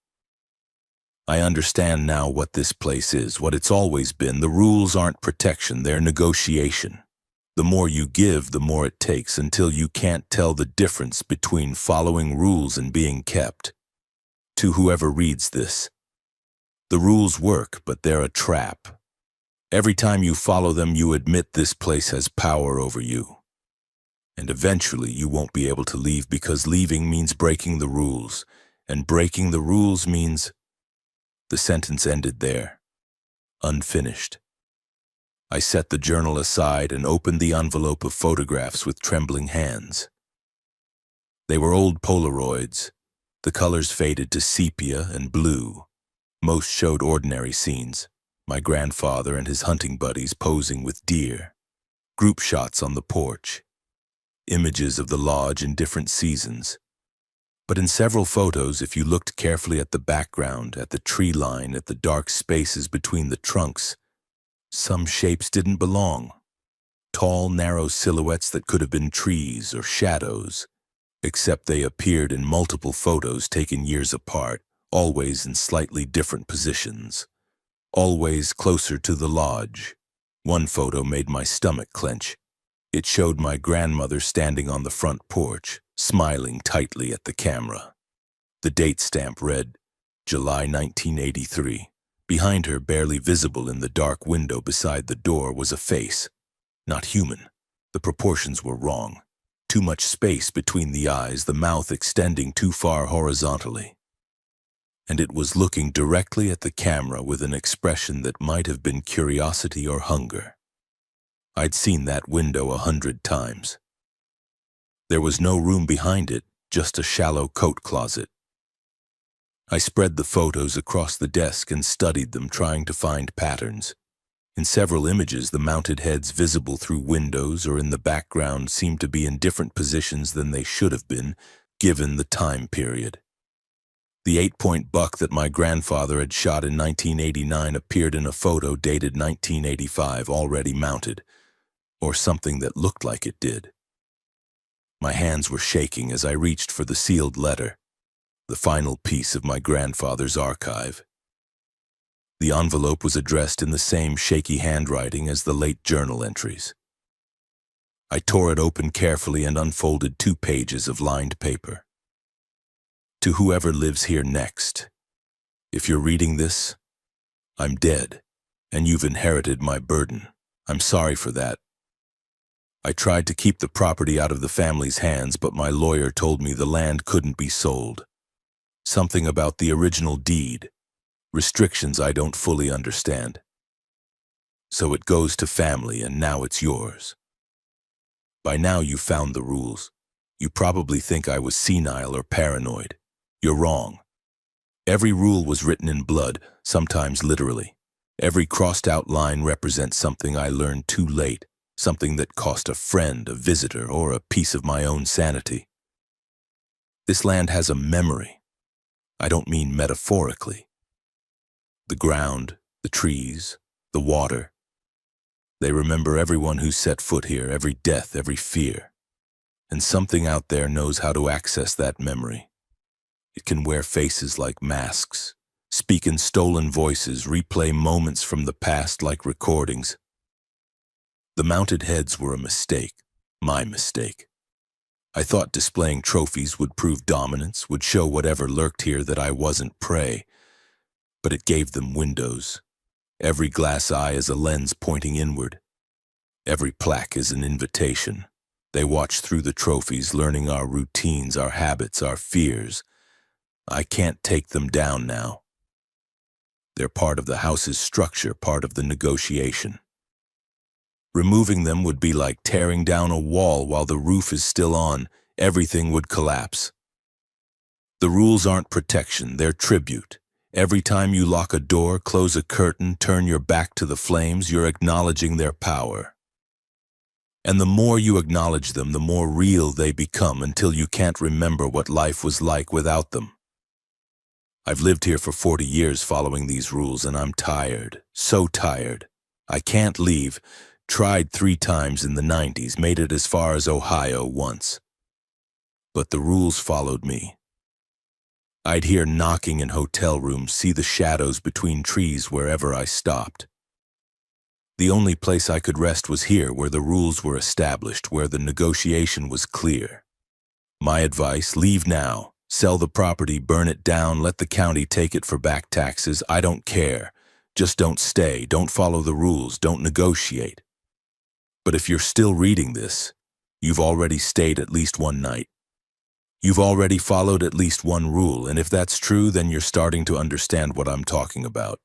I understand now what this place is, what it's always been. The rules aren't protection, they're negotiation. The more you give, the more it takes, until you can't tell the difference between following rules and being kept. To whoever reads this, the rules work, but they're a trap. Every time you follow them, you admit this place has power over you. And eventually you won't be able to leave, because leaving means breaking the rules, and breaking the rules means... The sentence ended there, unfinished. I set the journal aside and opened the envelope of photographs with trembling hands. They were old Polaroids. The colors faded to sepia and blue. Most showed ordinary scenes, my grandfather and his hunting buddies posing with deer, group shots on the porch, images of the lodge in different seasons. But in several photos, if you looked carefully at the background, at the tree line, at the dark spaces between the trunks, some shapes didn't belong. Tall, narrow silhouettes that could have been trees or shadows, except they appeared in multiple photos taken years apart, always in slightly different positions, always closer to the lodge. One photo made my stomach clench. It showed my grandmother standing on the front porch, smiling tightly at the camera. The date stamp read, July 1983. Behind her, barely visible in the dark window beside the door, was a face. Not human. The proportions were wrong. Too much space between the eyes, the mouth extending too far horizontally. And it was looking directly at the camera with an expression that might have been curiosity or hunger. I'd seen that window 100 times. There was no room behind it, just a shallow coat closet. I spread the photos across the desk and studied them, trying to find patterns. In several images, the mounted heads visible through windows or in the background seemed to be in different positions than they should have been, given the time period. The 8-point buck that my grandfather had shot in 1989 appeared in a photo dated 1985, already mounted, or something that looked like it did. My hands were shaking as I reached for the sealed letter, the final piece of my grandfather's archive. The envelope was addressed in the same shaky handwriting as the late journal entries. I tore it open carefully and unfolded 2 pages of lined paper. To whoever lives here next, if you're reading this, I'm dead, and you've inherited my burden. I'm sorry for that. I tried to keep the property out of the family's hands, but my lawyer told me the land couldn't be sold. Something about the original deed, restrictions I don't fully understand. So it goes to family, and now it's yours. By now you found the rules. You probably think I was senile or paranoid. You're wrong. Every rule was written in blood, sometimes literally. Every crossed-out line represents something I learned too late, something that cost a friend, a visitor, or a piece of my own sanity. This land has a memory. I don't mean metaphorically. The ground, the trees, the water. They remember everyone who set foot here, every death, every fear. And something out there knows how to access that memory. It can wear faces like masks, speak in stolen voices, replay moments from the past like recordings. The mounted heads were a mistake, my mistake. I thought displaying trophies would prove dominance, would show whatever lurked here that I wasn't prey. But it gave them windows. Every glass eye is a lens pointing inward. Every plaque is an invitation. They watch through the trophies, learning our routines, our habits, our fears. I can't take them down now. They're part of the house's structure, part of the negotiation. Removing them would be like tearing down a wall while the roof is still on. Everything would collapse. The rules aren't protection, they're tribute. Every time you lock a door, close a curtain, turn your back to the flames, you're acknowledging their power. And the more you acknowledge them, the more real they become, until you can't remember what life was like without them. I've lived here for 40 years following these rules, and I'm tired, so tired. I can't leave. Tried 3 times in the 90s, made it as far as Ohio once. But the rules followed me. I'd hear knocking in hotel rooms, see the shadows between trees wherever I stopped. The only place I could rest was here, where the rules were established, where the negotiation was clear. My advice: leave now. Sell the property, burn it down, let the county take it for back taxes. I don't care. Just don't stay, don't follow the rules, don't negotiate. But if you're still reading this, you've already stayed at least one night. You've already followed at least one rule, and if that's true, then you're starting to understand what I'm talking about.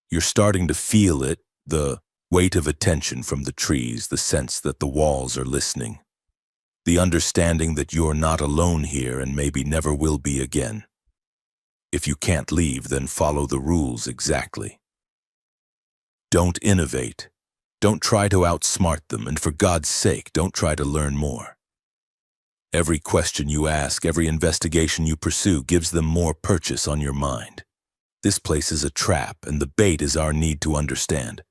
You're starting to feel it, the weight of attention from the trees, the sense that the walls are listening. The understanding that you're not alone here and maybe never will be again. If you can't leave, then follow the rules exactly. Don't innovate. Don't try to outsmart them, and for God's sake, don't try to learn more. Every question you ask, every investigation you pursue gives them more purchase on your mind. This place is a trap, and the bait is our need to understand.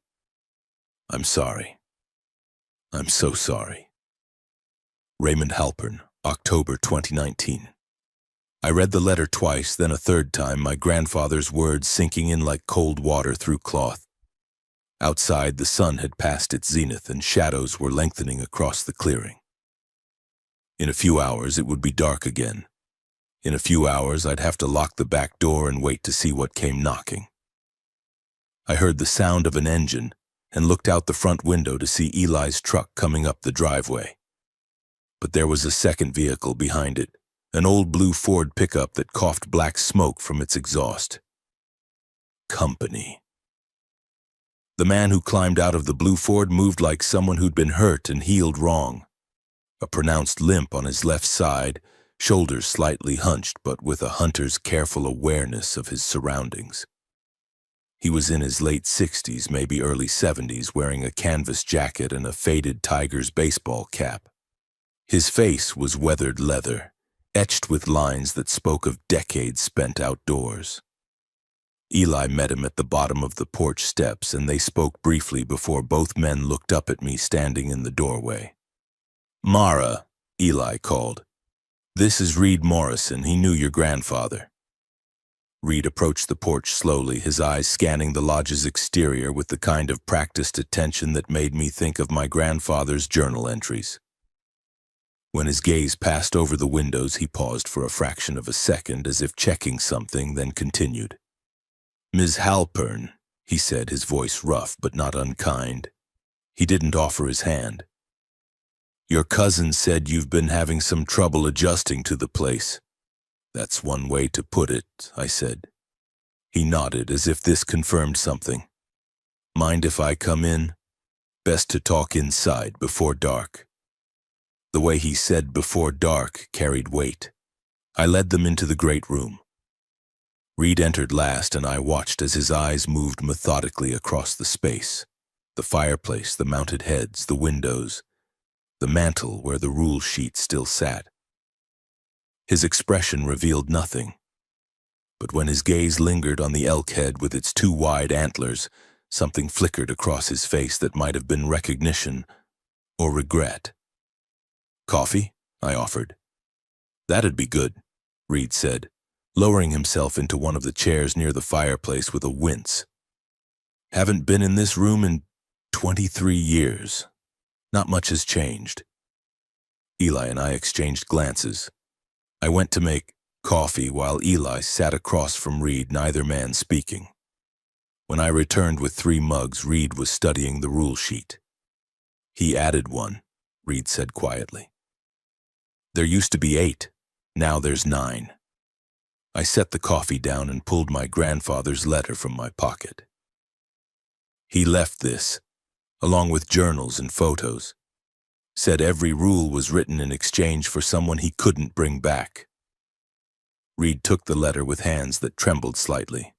I'm sorry. I'm so sorry. Raymond Halpern, October 2019. I read the letter twice, then a third time, my grandfather's words sinking in like cold water through cloth. Outside, the sun had passed its zenith and shadows were lengthening across the clearing. In a few hours, it would be dark again. In a few hours, I'd have to lock the back door and wait to see what came knocking. I heard the sound of an engine and looked out the front window to see Eli's truck coming up the driveway. But there was a second vehicle behind it, an old blue Ford pickup that coughed black smoke from its exhaust. Company. The man who climbed out of the blue Ford moved like someone who'd been hurt and healed wrong. A pronounced limp on his left side, shoulders slightly hunched but with a hunter's careful awareness of his surroundings. He was in his late 60s, maybe early 70s, wearing a canvas jacket and a faded Tigers baseball cap. His face was weathered leather, etched with lines that spoke of decades spent outdoors. Eli met him at the bottom of the porch steps, and they spoke briefly before both men looked up at me standing in the doorway. "Mara," Eli called. "This is Reed Morrison. He knew your grandfather." Reed approached the porch slowly, his eyes scanning the lodge's exterior with the kind of practiced attention that made me think of my grandfather's journal entries. When his gaze passed over the windows, he paused for a fraction of a second, as if checking something, then continued. "Ms. Halpern," he said, his voice rough but not unkind. He didn't offer his hand. "Your cousin said you've been having some trouble adjusting to the place." "That's one way to put it," I said. He nodded, as if this confirmed something. "Mind if I come in? Best to talk inside before dark." The way he said "before dark" carried weight. I led them into the great room. Reed entered last, and I watched as his eyes moved methodically across the space. The fireplace, the mounted heads, the windows, the mantel where the rule sheet still sat. His expression revealed nothing. But when his gaze lingered on the elk head with its two wide antlers, something flickered across his face that might have been recognition or regret. "Coffee?" I offered. "That'd be good," Reed said, lowering himself into one of the chairs near the fireplace with a wince. "Haven't been in this room in 23 years. Not much has changed." Eli and I exchanged glances. I went to make coffee while Eli sat across from Reed, neither man speaking. When I returned with 3 mugs, Reed was studying the rule sheet. "He added one," Reed said quietly. "There used to be 8. Now there's 9. I set the coffee down and pulled my grandfather's letter from my pocket. He left this, along with journals and photos. Said every rule was written in exchange for someone he couldn't bring back. Reed took the letter with hands that trembled slightly.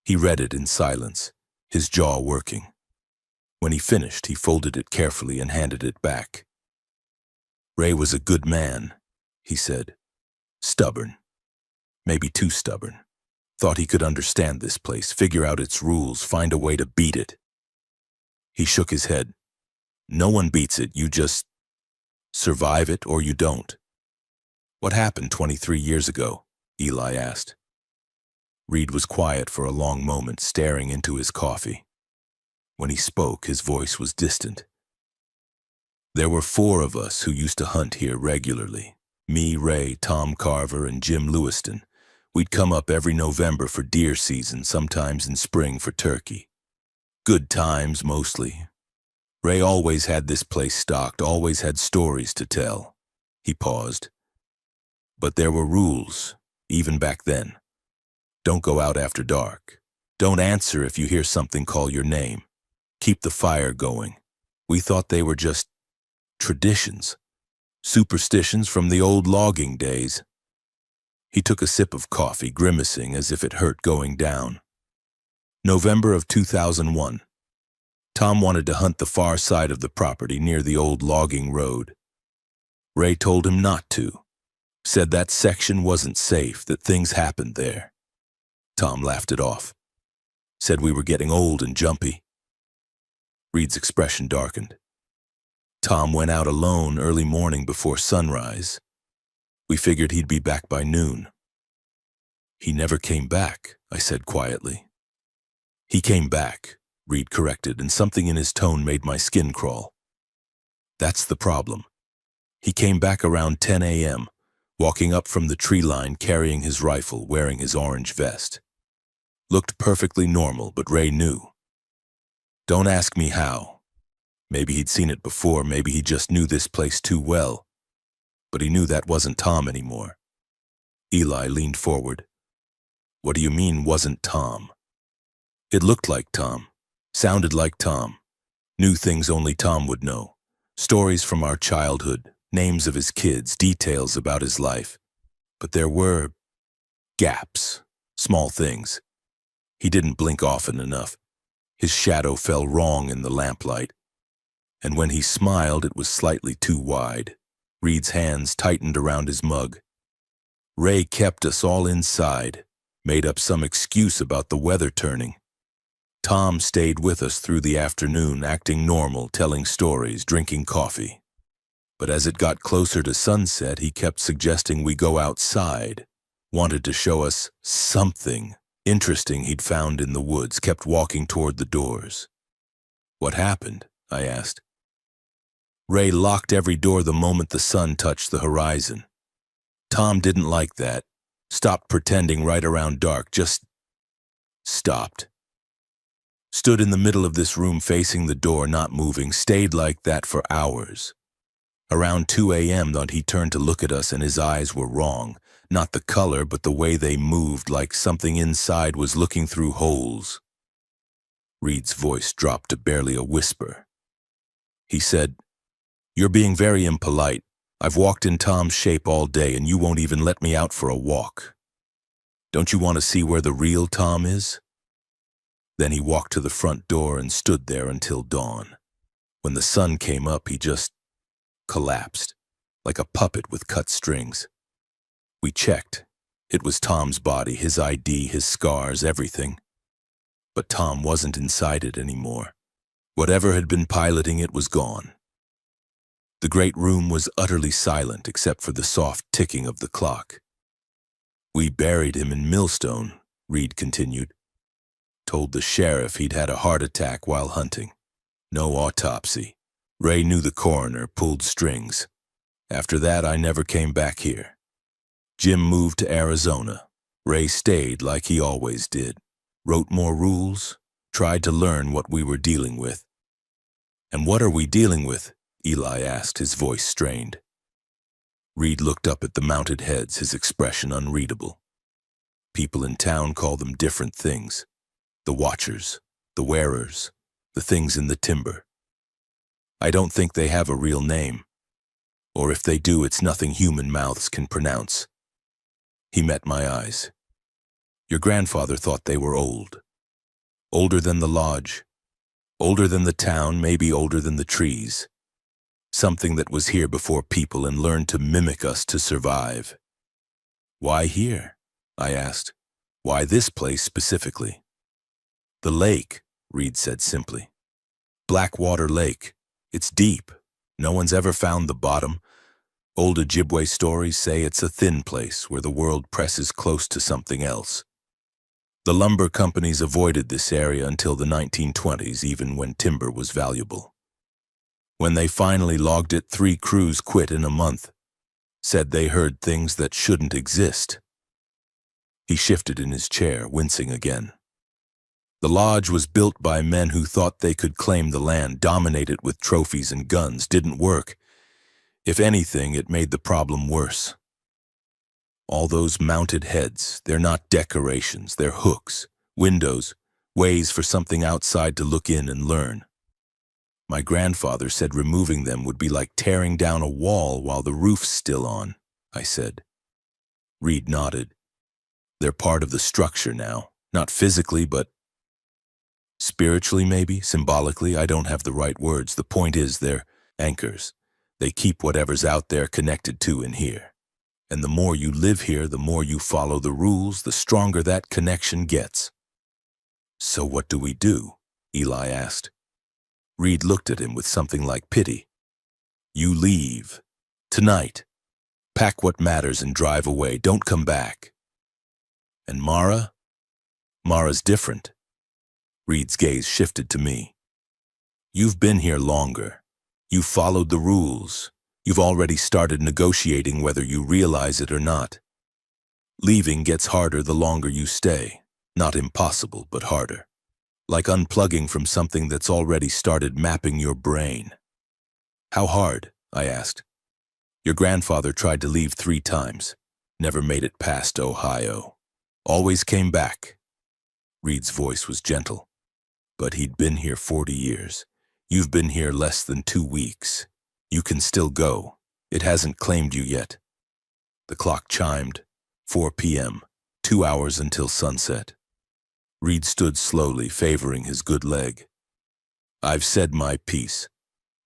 He read it in silence, his jaw working. When he finished, he folded it carefully and handed it back. "Ray was a good man," he said. "Stubborn. Maybe too stubborn. Thought he could understand this place, figure out its rules, find a way to beat it." He shook his head. "No one beats it, you just survive it or you don't. What happened 23 years ago? Eli asked. Reed was quiet for a long moment, staring into his coffee. When he spoke, his voice was distant. There were 4 of us who used to hunt here regularly. Me, Ray, Tom Carver, and Jim Lewiston. We'd come up every November for deer season, sometimes in spring for turkey. Good times, mostly. Ray always had this place stocked, always had stories to tell. He paused. But there were rules, even back then. Don't go out after dark. Don't answer if you hear something call your name. Keep the fire going. We thought they were just traditions. Superstitions from the old logging days. He took a sip of coffee, grimacing as if it hurt going down. November of 2001. Tom wanted to hunt the far side of the property near the old logging road. Ray told him not to. Said that section wasn't safe, that things happened there. Tom laughed it off. Said we were getting old and jumpy. Reed's expression darkened. Tom went out alone early morning before sunrise. We figured he'd be back by noon. He never came back, I said quietly. He came back, Reed corrected, and something in his tone made my skin crawl. That's the problem. He came back around 10 a.m., walking up from the tree line carrying his rifle, wearing his orange vest. Looked perfectly normal, but Ray knew. Don't ask me how. Maybe he'd seen it before, maybe he just knew this place too well. But he knew that wasn't Tom anymore. Eli leaned forward. What do you mean, wasn't Tom? It looked like Tom, sounded like Tom, knew things only Tom would know. Stories from our childhood, names of his kids, details about his life. But there were gaps, small things. He didn't blink often enough. His shadow fell wrong in the lamplight. And when he smiled, it was slightly too wide. Reed's hands tightened around his mug. Ray kept us all inside, made up some excuse about the weather turning. Tom stayed with us through the afternoon, acting normal, telling stories, drinking coffee. But as it got closer to sunset, he kept suggesting we go outside, wanted to show us something interesting he'd found in the woods, kept walking toward the doors. What happened? I asked. Ray locked every door the moment the sun touched the horizon. Tom didn't like that. Stopped pretending right around dark, just stopped. Stood in the middle of this room facing the door, not moving, stayed like that for hours. Around 2 a.m. he turned to look at us and his eyes were wrong. Not the color, but the way they moved, like something inside was looking through holes. Reed's voice dropped to barely a whisper. He said, "You're being very impolite. I've walked in Tom's shape all day and you won't even let me out for a walk. Don't you want to see where the real Tom is?" Then he walked to the front door and stood there until dawn. When the sun came up, he just collapsed, like a puppet with cut strings. We checked. It was Tom's body, his ID, his scars, everything. But Tom wasn't inside it anymore. Whatever had been piloting it was gone. The great room was utterly silent except for the soft ticking of the clock. "We buried him in Millstone," Reed continued. "Told the sheriff he'd had a heart attack while hunting. No autopsy. Ray knew the coroner, pulled strings. After that, I never came back here. Jim moved to Arizona. Ray stayed like he always did. Wrote more rules, tried to learn what we were dealing with." "And what are we dealing with?" Eli asked, his voice strained. Reed looked up at the mounted heads, his expression unreadable. "People in town call them different things. The watchers, the wearers, the things in the timber. I don't think they have a real name. Or if they do, it's nothing human mouths can pronounce." He met my eyes. "Your grandfather thought they were old. Older than the lodge. Older than the town, maybe older than the trees. Something that was here before people and learned to mimic us to survive." "Why here?" I asked. "Why this place specifically?" "The lake," Reed said simply. "Blackwater Lake. It's deep. No one's ever found the bottom. Old Ojibwe stories say it's a thin place where the world presses close to something else. The lumber companies avoided this area until the 1920s, even when timber was valuable. When they finally logged it, 3 crews quit in a month, said they heard things that shouldn't exist. He shifted in his chair, wincing again. The lodge was built by men who thought they could claim the land, dominate it with trophies and guns. Didn't work. If anything, it made the problem worse. All those mounted heads, they're not decorations, they're hooks, windows, ways for something outside to look in and learn. My grandfather said removing them would be like tearing down a wall while the roof's still on, I said. Reed nodded. They're part of the structure now, not physically, but spiritually maybe, symbolically. I don't have the right words. The point is they're anchors. They keep whatever's out there connected to in here. And the more you live here, the more you follow the rules, the stronger that connection gets. So what do we do? Eli asked. Reed looked at him with something like pity. You leave. Tonight. Pack what matters and drive away. Don't come back. And Mara? Mara's different. Reed's gaze shifted to me. You've been here longer. You've followed the rules. You've already started negotiating whether you realize it or not. Leaving gets harder the longer you stay. Not impossible, but harder. Like unplugging from something that's already started mapping your brain. How hard? I asked. Your grandfather tried to leave 3 times. Never made it past Ohio. Always came back. Reed's voice was gentle. But he'd been here 40 years. You've been here less than 2 weeks. You can still go. It hasn't claimed you yet. The clock chimed. 4 p.m. 2 hours until sunset. Reed stood slowly, favoring his good leg. I've said my piece.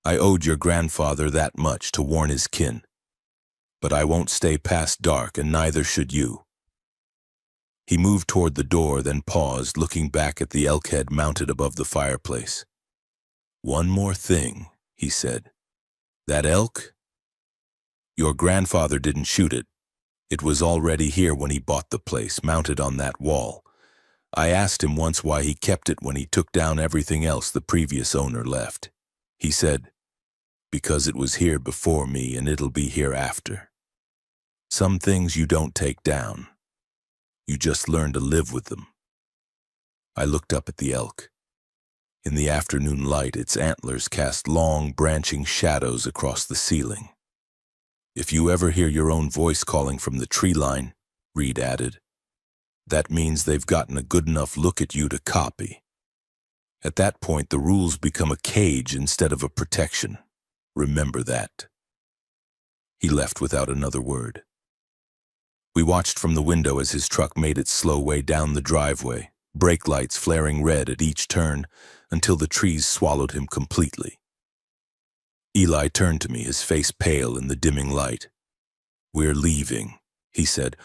I owed your grandfather that much to warn his kin. But I won't stay past dark, and neither should you. He moved toward the door, then paused, looking back at the elk head mounted above the fireplace. One more thing, he said. That elk? Your grandfather didn't shoot it. It was already here when he bought the place, mounted on that wall. I asked him once why he kept it when he took down everything else the previous owner left. He said, because it was here before me and it'll be here after. Some things you don't take down. You just learn to live with them. I looked up at the elk. In the afternoon light, its antlers cast long, branching shadows across the ceiling. If you ever hear your own voice calling from the tree line, Reed added, that means they've gotten a good enough look at you to copy. At that point, the rules become a cage instead of a protection. Remember that. He left without another word. We watched from the window as his truck made its slow way down the driveway, brake lights flaring red at each turn, until the trees swallowed him completely. Eli turned to me, his face pale in the dimming light. We're leaving, he said.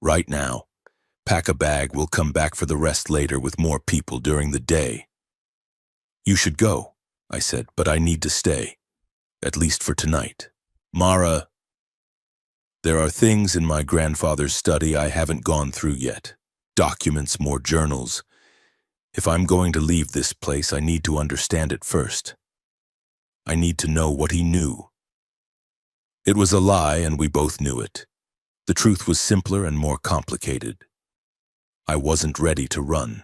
Right now. Pack a bag, we'll come back for the rest later with more people during the day. You should go, I said, but I need to stay. At least for tonight. Mara, there are things in my grandfather's study I haven't gone through yet. Documents, more journals. If I'm going to leave this place, I need to understand it first. I need to know what he knew. It was a lie, and we both knew it. The truth was simpler and more complicated. I wasn't ready to run.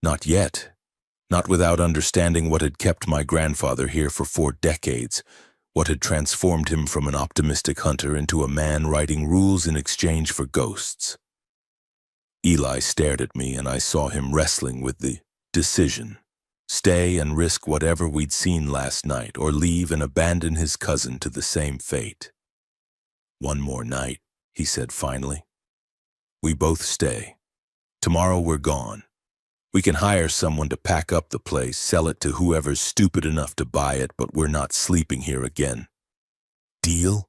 Not yet. Not without understanding what had kept my grandfather here for 4 decades, what had transformed him from an optimistic hunter into a man writing rules in exchange for ghosts. Eli stared at me, and I saw him wrestling with the decision. Stay and risk whatever we'd seen last night, or leave and abandon his cousin to the same fate. One more night, he said finally. We both stay. Tomorrow we're gone. We can hire someone to pack up the place, sell it to whoever's stupid enough to buy it, but we're not sleeping here again. Deal?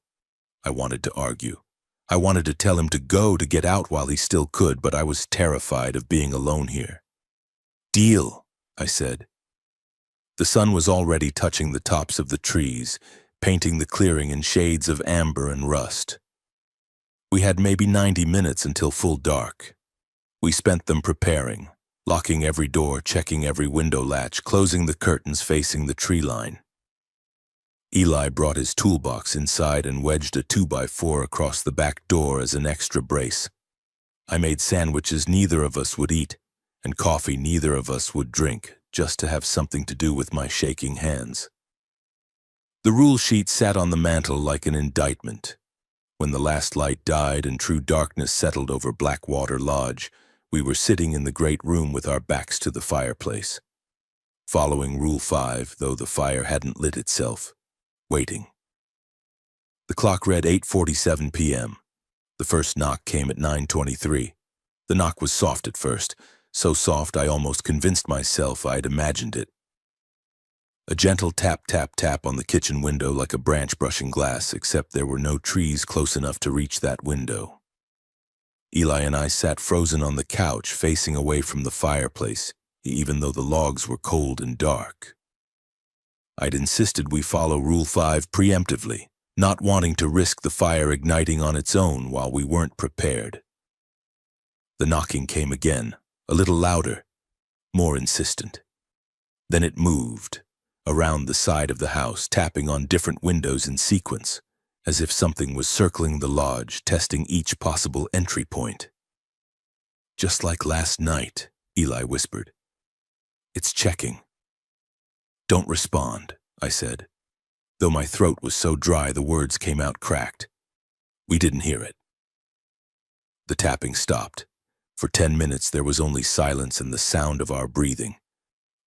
I wanted to argue. I wanted to tell him to go, to get out while he still could, but I was terrified of being alone here. Deal, I said. The sun was already touching the tops of the trees, painting the clearing in shades of amber and rust. We had maybe 90 minutes until full dark. We spent them preparing, locking every door, checking every window latch, closing the curtains facing the tree line. Eli brought his toolbox inside and wedged a 2x4 across the back door as an extra brace. I made sandwiches neither of us would eat, and coffee neither of us would drink, just to have something to do with my shaking hands. The rule sheet sat on the mantel like an indictment. When the last light died and true darkness settled over Blackwater Lodge, we were sitting in the great room with our backs to the fireplace. Following Rule 5, though the fire hadn't lit itself. Waiting. The clock read 8:47 p.m. The first knock came at 9:23. The knock was soft at first, so soft I almost convinced myself I'd imagined it. A gentle tap, tap, tap on the kitchen window like a branch brushing glass, except there were no trees close enough to reach that window. Eli and I sat frozen on the couch, facing away from the fireplace, even though the logs were cold and dark. I'd insisted we follow Rule 5 preemptively, not wanting to risk the fire igniting on its own while we weren't prepared. The knocking came again, a little louder, more insistent. Then it moved, around the side of the house, tapping on different windows in sequence, as if something was circling the lodge, testing each possible entry point. "Just like last night," Eli whispered. "It's checking." "Don't respond," I said. Though my throat was so dry the words came out cracked. We didn't hear it. The tapping stopped. For 10 minutes there was only silence and the sound of our breathing.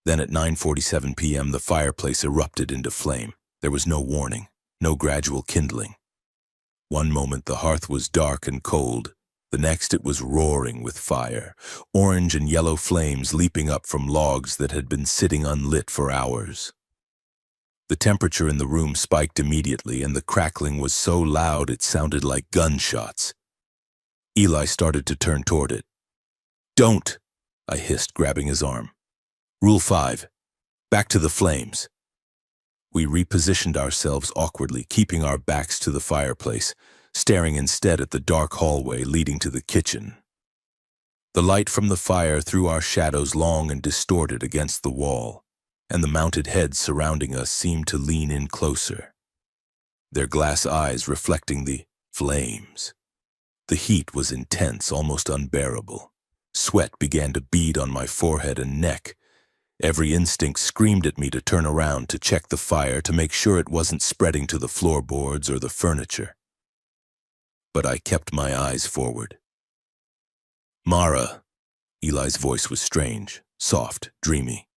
Then at 9:47 p.m. the fireplace erupted into flame. There was no warning, no gradual kindling. One moment the hearth was dark and cold. The next it was roaring with fire, orange and yellow flames leaping up from logs that had been sitting unlit for hours. The temperature in the room spiked immediately, and the crackling was so loud it sounded like gunshots. Eli started to turn toward it. "Don't," I hissed, grabbing his arm. "Rule 5. Back to the flames." We repositioned ourselves awkwardly, keeping our backs to the fireplace, staring instead at the dark hallway leading to the kitchen. The light from the fire threw our shadows long and distorted against the wall, and the mounted heads surrounding us seemed to lean in closer, their glass eyes reflecting the flames. The heat was intense, almost unbearable. Sweat began to bead on my forehead and neck. Every instinct screamed at me to turn around to check the fire, to make sure it wasn't spreading to the floorboards or the furniture. But I kept my eyes forward. "Mara," Eli's voice was strange, soft, dreamy.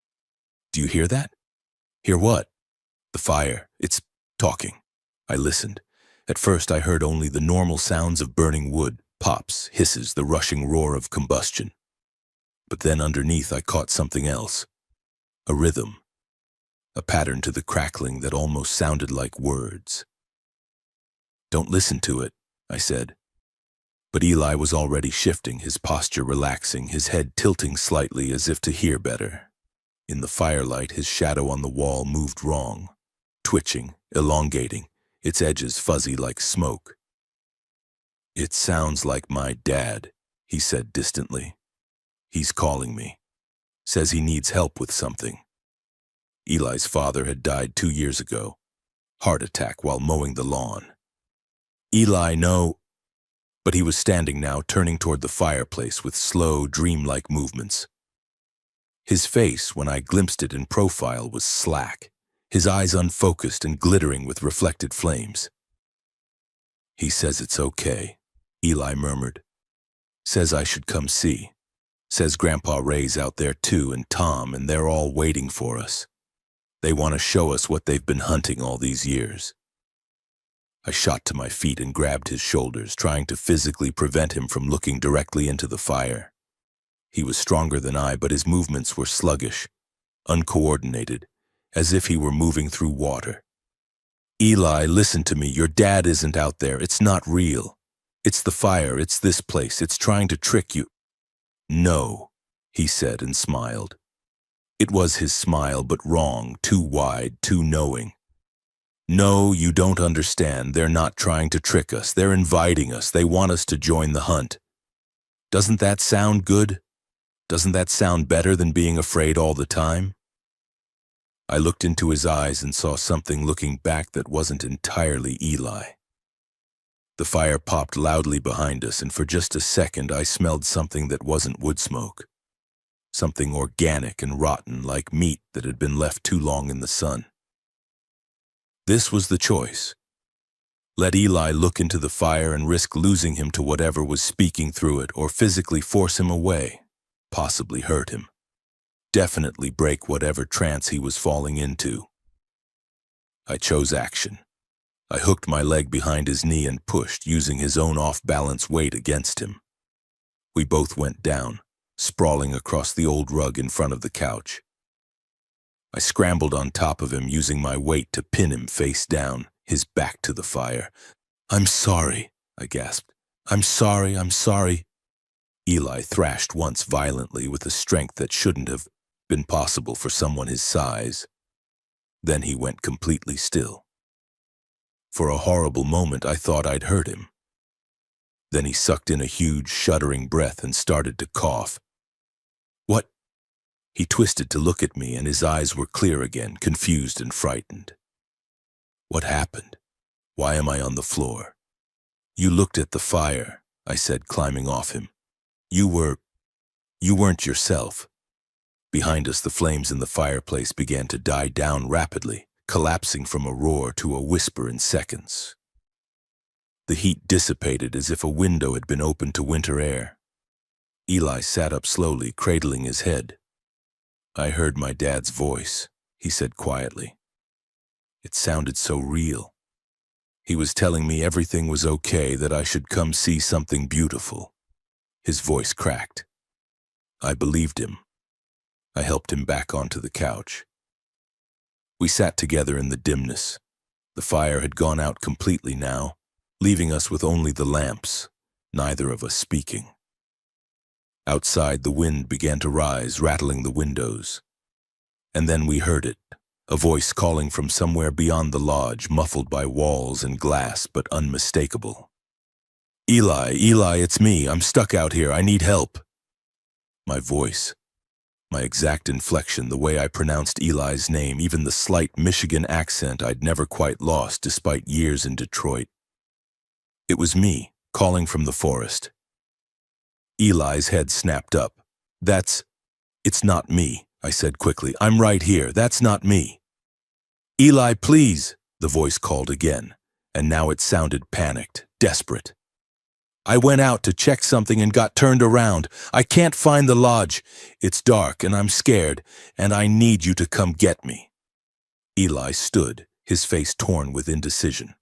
"Do you hear that?" "Hear what?" "The fire. It's talking." I listened. At first I heard only the normal sounds of burning wood, pops, hisses, the rushing roar of combustion. But then underneath I caught something else. A rhythm. A pattern to the crackling that almost sounded like words. "Don't listen to it," I said. But Eli was already shifting, his posture relaxing, his head tilting slightly as if to hear better. In the firelight, his shadow on the wall moved wrong, twitching, elongating, its edges fuzzy like smoke. "It sounds like my dad," he said distantly. "He's calling me. Says he needs help with something." Eli's father had died 2 years ago. Heart attack while mowing the lawn. "Eli, no." But he was standing now, turning toward the fireplace with slow, dreamlike movements. His face, when I glimpsed it in profile, was slack, his eyes unfocused and glittering with reflected flames. "He says it's okay," Eli murmured. "Says I should come see. Says Grandpa Ray's out there too, and Tom, and they're all waiting for us. They want to show us what they've been hunting all these years." I shot to my feet and grabbed his shoulders, trying to physically prevent him from looking directly into the fire. He was stronger than I, but his movements were sluggish, uncoordinated, as if he were moving through water. "Eli, listen to me. Your dad isn't out there. It's not real. It's the fire. It's this place. It's trying to trick you." "No," he said and smiled. It was his smile, but wrong, too wide, too knowing. No, you don't understand. They're not trying to trick us. They're inviting us. They want us to join the hunt. Doesn't that sound good? Doesn't that sound better than being afraid all the time? I looked into his eyes and saw something looking back that wasn't entirely Eli. The fire popped loudly behind us, and for just a second I smelled something that wasn't wood smoke. Something organic and rotten, like meat that had been left too long in the sun. This was the choice. Let Eli look into the fire and risk losing him to whatever was speaking through it, or physically force him away, possibly hurt him. Definitely break whatever trance he was falling into. I chose action. I hooked my leg behind his knee and pushed, using his own off-balance weight against him. We both went down, sprawling across the old rug in front of the couch. I scrambled on top of him, using my weight to pin him face down, his back to the fire. "I'm sorry," I gasped. I'm sorry." Eli thrashed once violently with a strength that shouldn't have been possible for someone his size. Then he went completely still. For a horrible moment, I thought I'd hurt him. Then he sucked in a huge, shuddering breath and started to cough. "What?" He twisted to look at me, and his eyes were clear again, confused and frightened. "What happened? Why am I on the floor?" "You looked at the fire," I said, climbing off him. You weren't yourself." Behind us, the flames in the fireplace began to die down rapidly, collapsing from a roar to a whisper in seconds. The heat dissipated as if a window had been opened to winter air. Eli sat up slowly, cradling his head. "I heard my dad's voice," he said quietly. It sounded so real. He was telling me everything was okay, that I should come see something beautiful. His voice cracked. I believed him. I helped him back onto the couch. We sat together in the dimness. The fire had gone out completely now, leaving us with only the lamps, neither of us speaking. Outside, the wind began to rise, rattling the windows. And then we heard it, a voice calling from somewhere beyond the lodge, muffled by walls and glass, but unmistakable. Eli, it's me. I'm stuck out here. I need help." My voice, my exact inflection, the way I pronounced Eli's name, even the slight Michigan accent I'd never quite lost despite years in Detroit. It was me, calling from the forest. Eli's head snapped up. It's not me," I said quickly. "I'm right here. That's not me." "Eli, please," the voice called again, and now it sounded panicked, desperate. "I went out to check something and got turned around. I can't find the lodge. It's dark and I'm scared, and I need you to come get me." Eli stood, his face torn with indecision.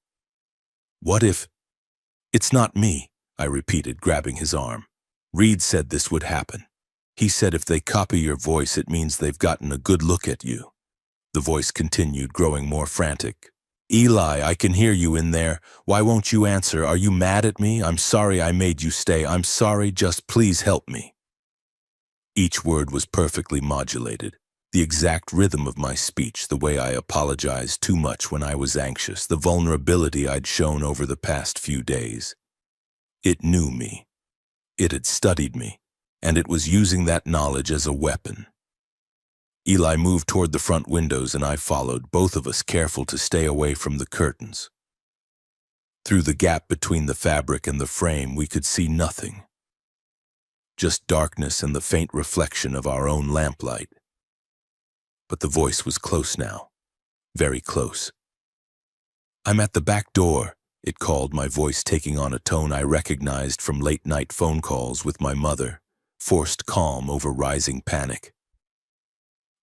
"What if—" "It's not me," I repeated, grabbing his arm. "Reed said this would happen. He said if they copy your voice, it means they've gotten a good look at you." The voice continued, growing more frantic. "Eli, I can hear you in there. Why won't you answer? Are you mad at me? I'm sorry I made you stay. I'm sorry, just please help me." Each word was perfectly modulated, the exact rhythm of my speech, the way I apologized too much when I was anxious, the vulnerability I'd shown over the past few days. It knew me. It had studied me, and it was using that knowledge as a weapon. Eli moved toward the front windows, and I followed, both of us careful to stay away from the curtains. Through the gap between the fabric and the frame, we could see nothing. Just darkness and the faint reflection of our own lamplight. But the voice was close now, very close. "I'm at the back door," it called, my voice taking on a tone I recognized from late-night phone calls with my mother, forced calm over rising panic.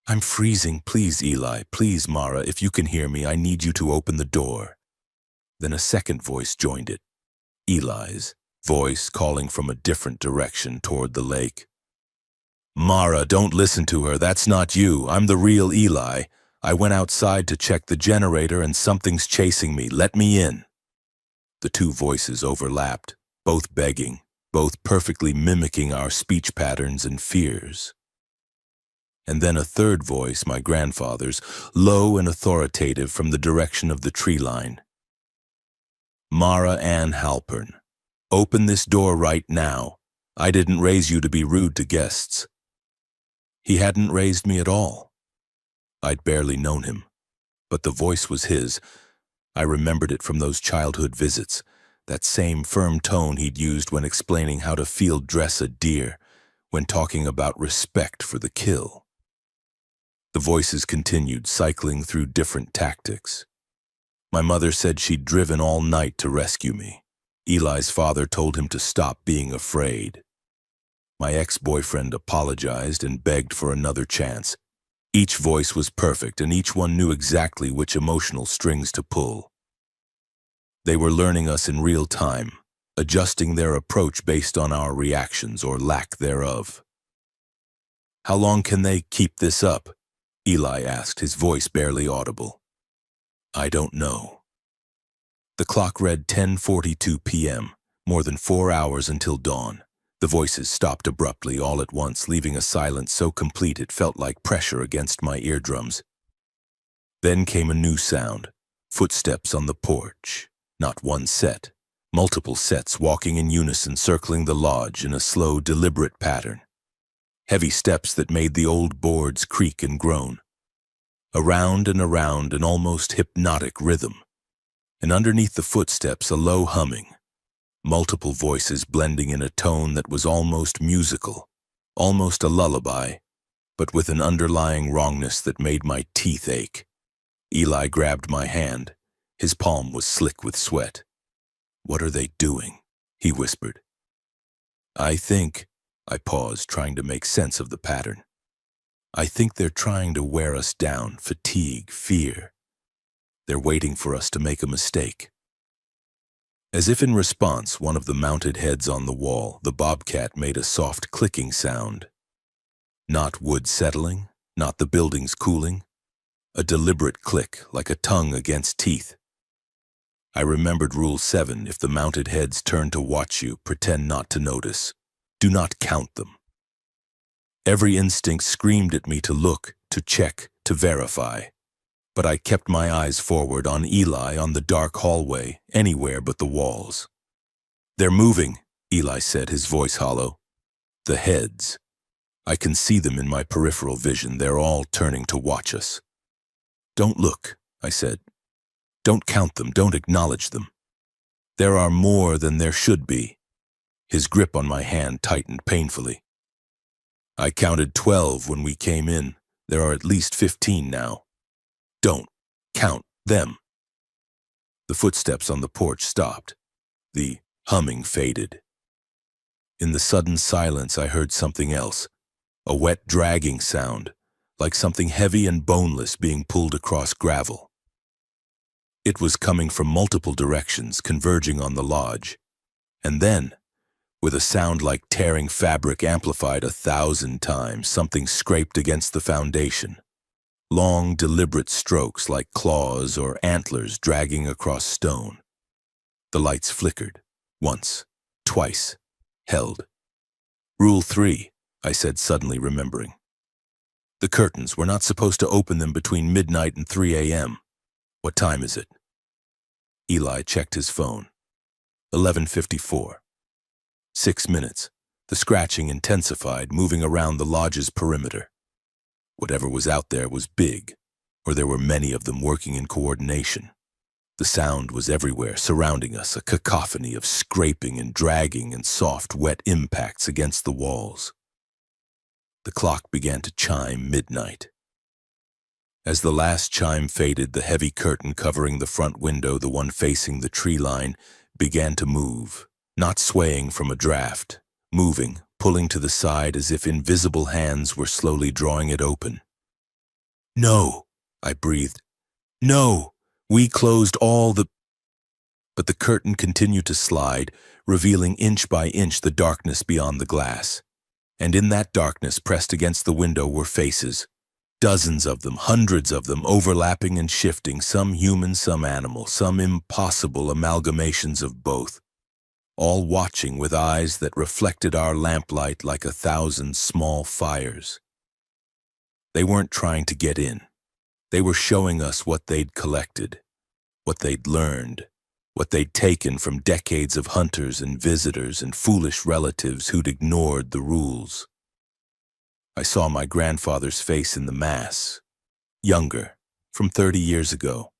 "I'm freezing. Please, Eli. Please, Mara, if you can hear me, I need you to open the door." Then a second voice joined it. Eli's voice, calling from a different direction toward the lake. "Mara, don't listen to her. That's not you. I'm the real Eli. I went outside to check the generator and something's chasing me. Let me in." The two voices overlapped, both begging, both perfectly mimicking our speech patterns and fears. and then a third voice, my grandfather's, low and authoritative from the direction of the tree line. "Mara Ann Halpern, open this door right now. I didn't raise you to be rude to guests." He hadn't raised me at all. I'd barely known him, but the voice was his. I remembered it from those childhood visits, that same firm tone he'd used when explaining how to field dress a deer, when talking about respect for the kill. The voices continued, cycling through different tactics. My mother said she'd driven all night to rescue me. Eli's father told him to stop being afraid. My ex-boyfriend apologized and begged for another chance. Each voice was perfect, and each one knew exactly which emotional strings to pull. They were learning us in real time, adjusting their approach based on our reactions or lack thereof. "How long can they keep this up?" Eli asked, his voice barely audible. "I don't know." The clock read 10:42 p.m., more than 4 hours until dawn. The voices stopped abruptly all at once, leaving a silence so complete it felt like pressure against my eardrums. Then came a new sound, footsteps on the porch. Not one set, multiple sets walking in unison, circling the lodge in a slow, deliberate pattern. Heavy steps that made the old boards creak and groan. Around and around, an almost hypnotic rhythm. And underneath the footsteps, a low humming. Multiple voices blending in a tone that was almost musical, almost a lullaby, but with an underlying wrongness that made my teeth ache. Eli grabbed my hand. His palm was slick with sweat. "What are they doing?" he whispered. I paused, trying to make sense of the pattern. "I think they're trying to wear us down, fatigue, fear. They're waiting for us to make a mistake." As if in response, one of the mounted heads on the wall, the bobcat, made a soft clicking sound. Not wood settling, not the buildings cooling. A deliberate click, like a tongue against teeth. I remembered Rule 7, if the mounted heads turn to watch you, pretend not to notice. Do not count them. Every instinct screamed at me to look, to check, to verify. But I kept my eyes forward on Eli, on the dark hallway, anywhere but the walls. "They're moving," Eli said, his voice hollow. "The heads. I can see them in my peripheral vision. They're all turning to watch us." "Don't look," I said. "Don't count them, don't acknowledge them. There are more than there should be." His grip on my hand tightened painfully. "I counted 12 when we came in. There are at least 15 now. Don't count them." The footsteps on the porch stopped. The humming faded. In the sudden silence, I heard something else, a wet dragging sound, like something heavy and boneless being pulled across gravel. It was coming from multiple directions, converging on the lodge. And then, with a sound like tearing fabric amplified 1,000 times, something scraped against the foundation. Long, deliberate strokes like claws or antlers dragging across stone. The lights flickered, once, twice, held. "Rule 3, I said, suddenly remembering. "The curtains, we're not supposed to open them between midnight and 3 a.m. What time is it?" Eli checked his phone. 11:54. 6 minutes. The scratching intensified, moving around the lodge's perimeter. Whatever was out there was big, or there were many of them working in coordination. The sound was everywhere, surrounding us, a cacophony of scraping and dragging and soft, wet impacts against the walls. The clock began to chime midnight. As the last chime faded, the heavy curtain covering the front window, the one facing the tree line, began to move, not swaying from a draft, moving, pulling to the side as if invisible hands were slowly drawing it open. "No," I breathed. "No, we closed all the—" But the curtain continued to slide, revealing inch by inch the darkness beyond the glass. And in that darkness, pressed against the window, were faces. Dozens of them, hundreds of them, overlapping and shifting, some human, some animal, some impossible amalgamations of both. All watching with eyes that reflected our lamplight like 1,000 small fires. They weren't trying to get in. They were showing us what they'd collected, what they'd learned, what they'd taken from decades of hunters and visitors and foolish relatives who'd ignored the rules. I saw my grandfather's face in the mass, younger, from 30 years ago.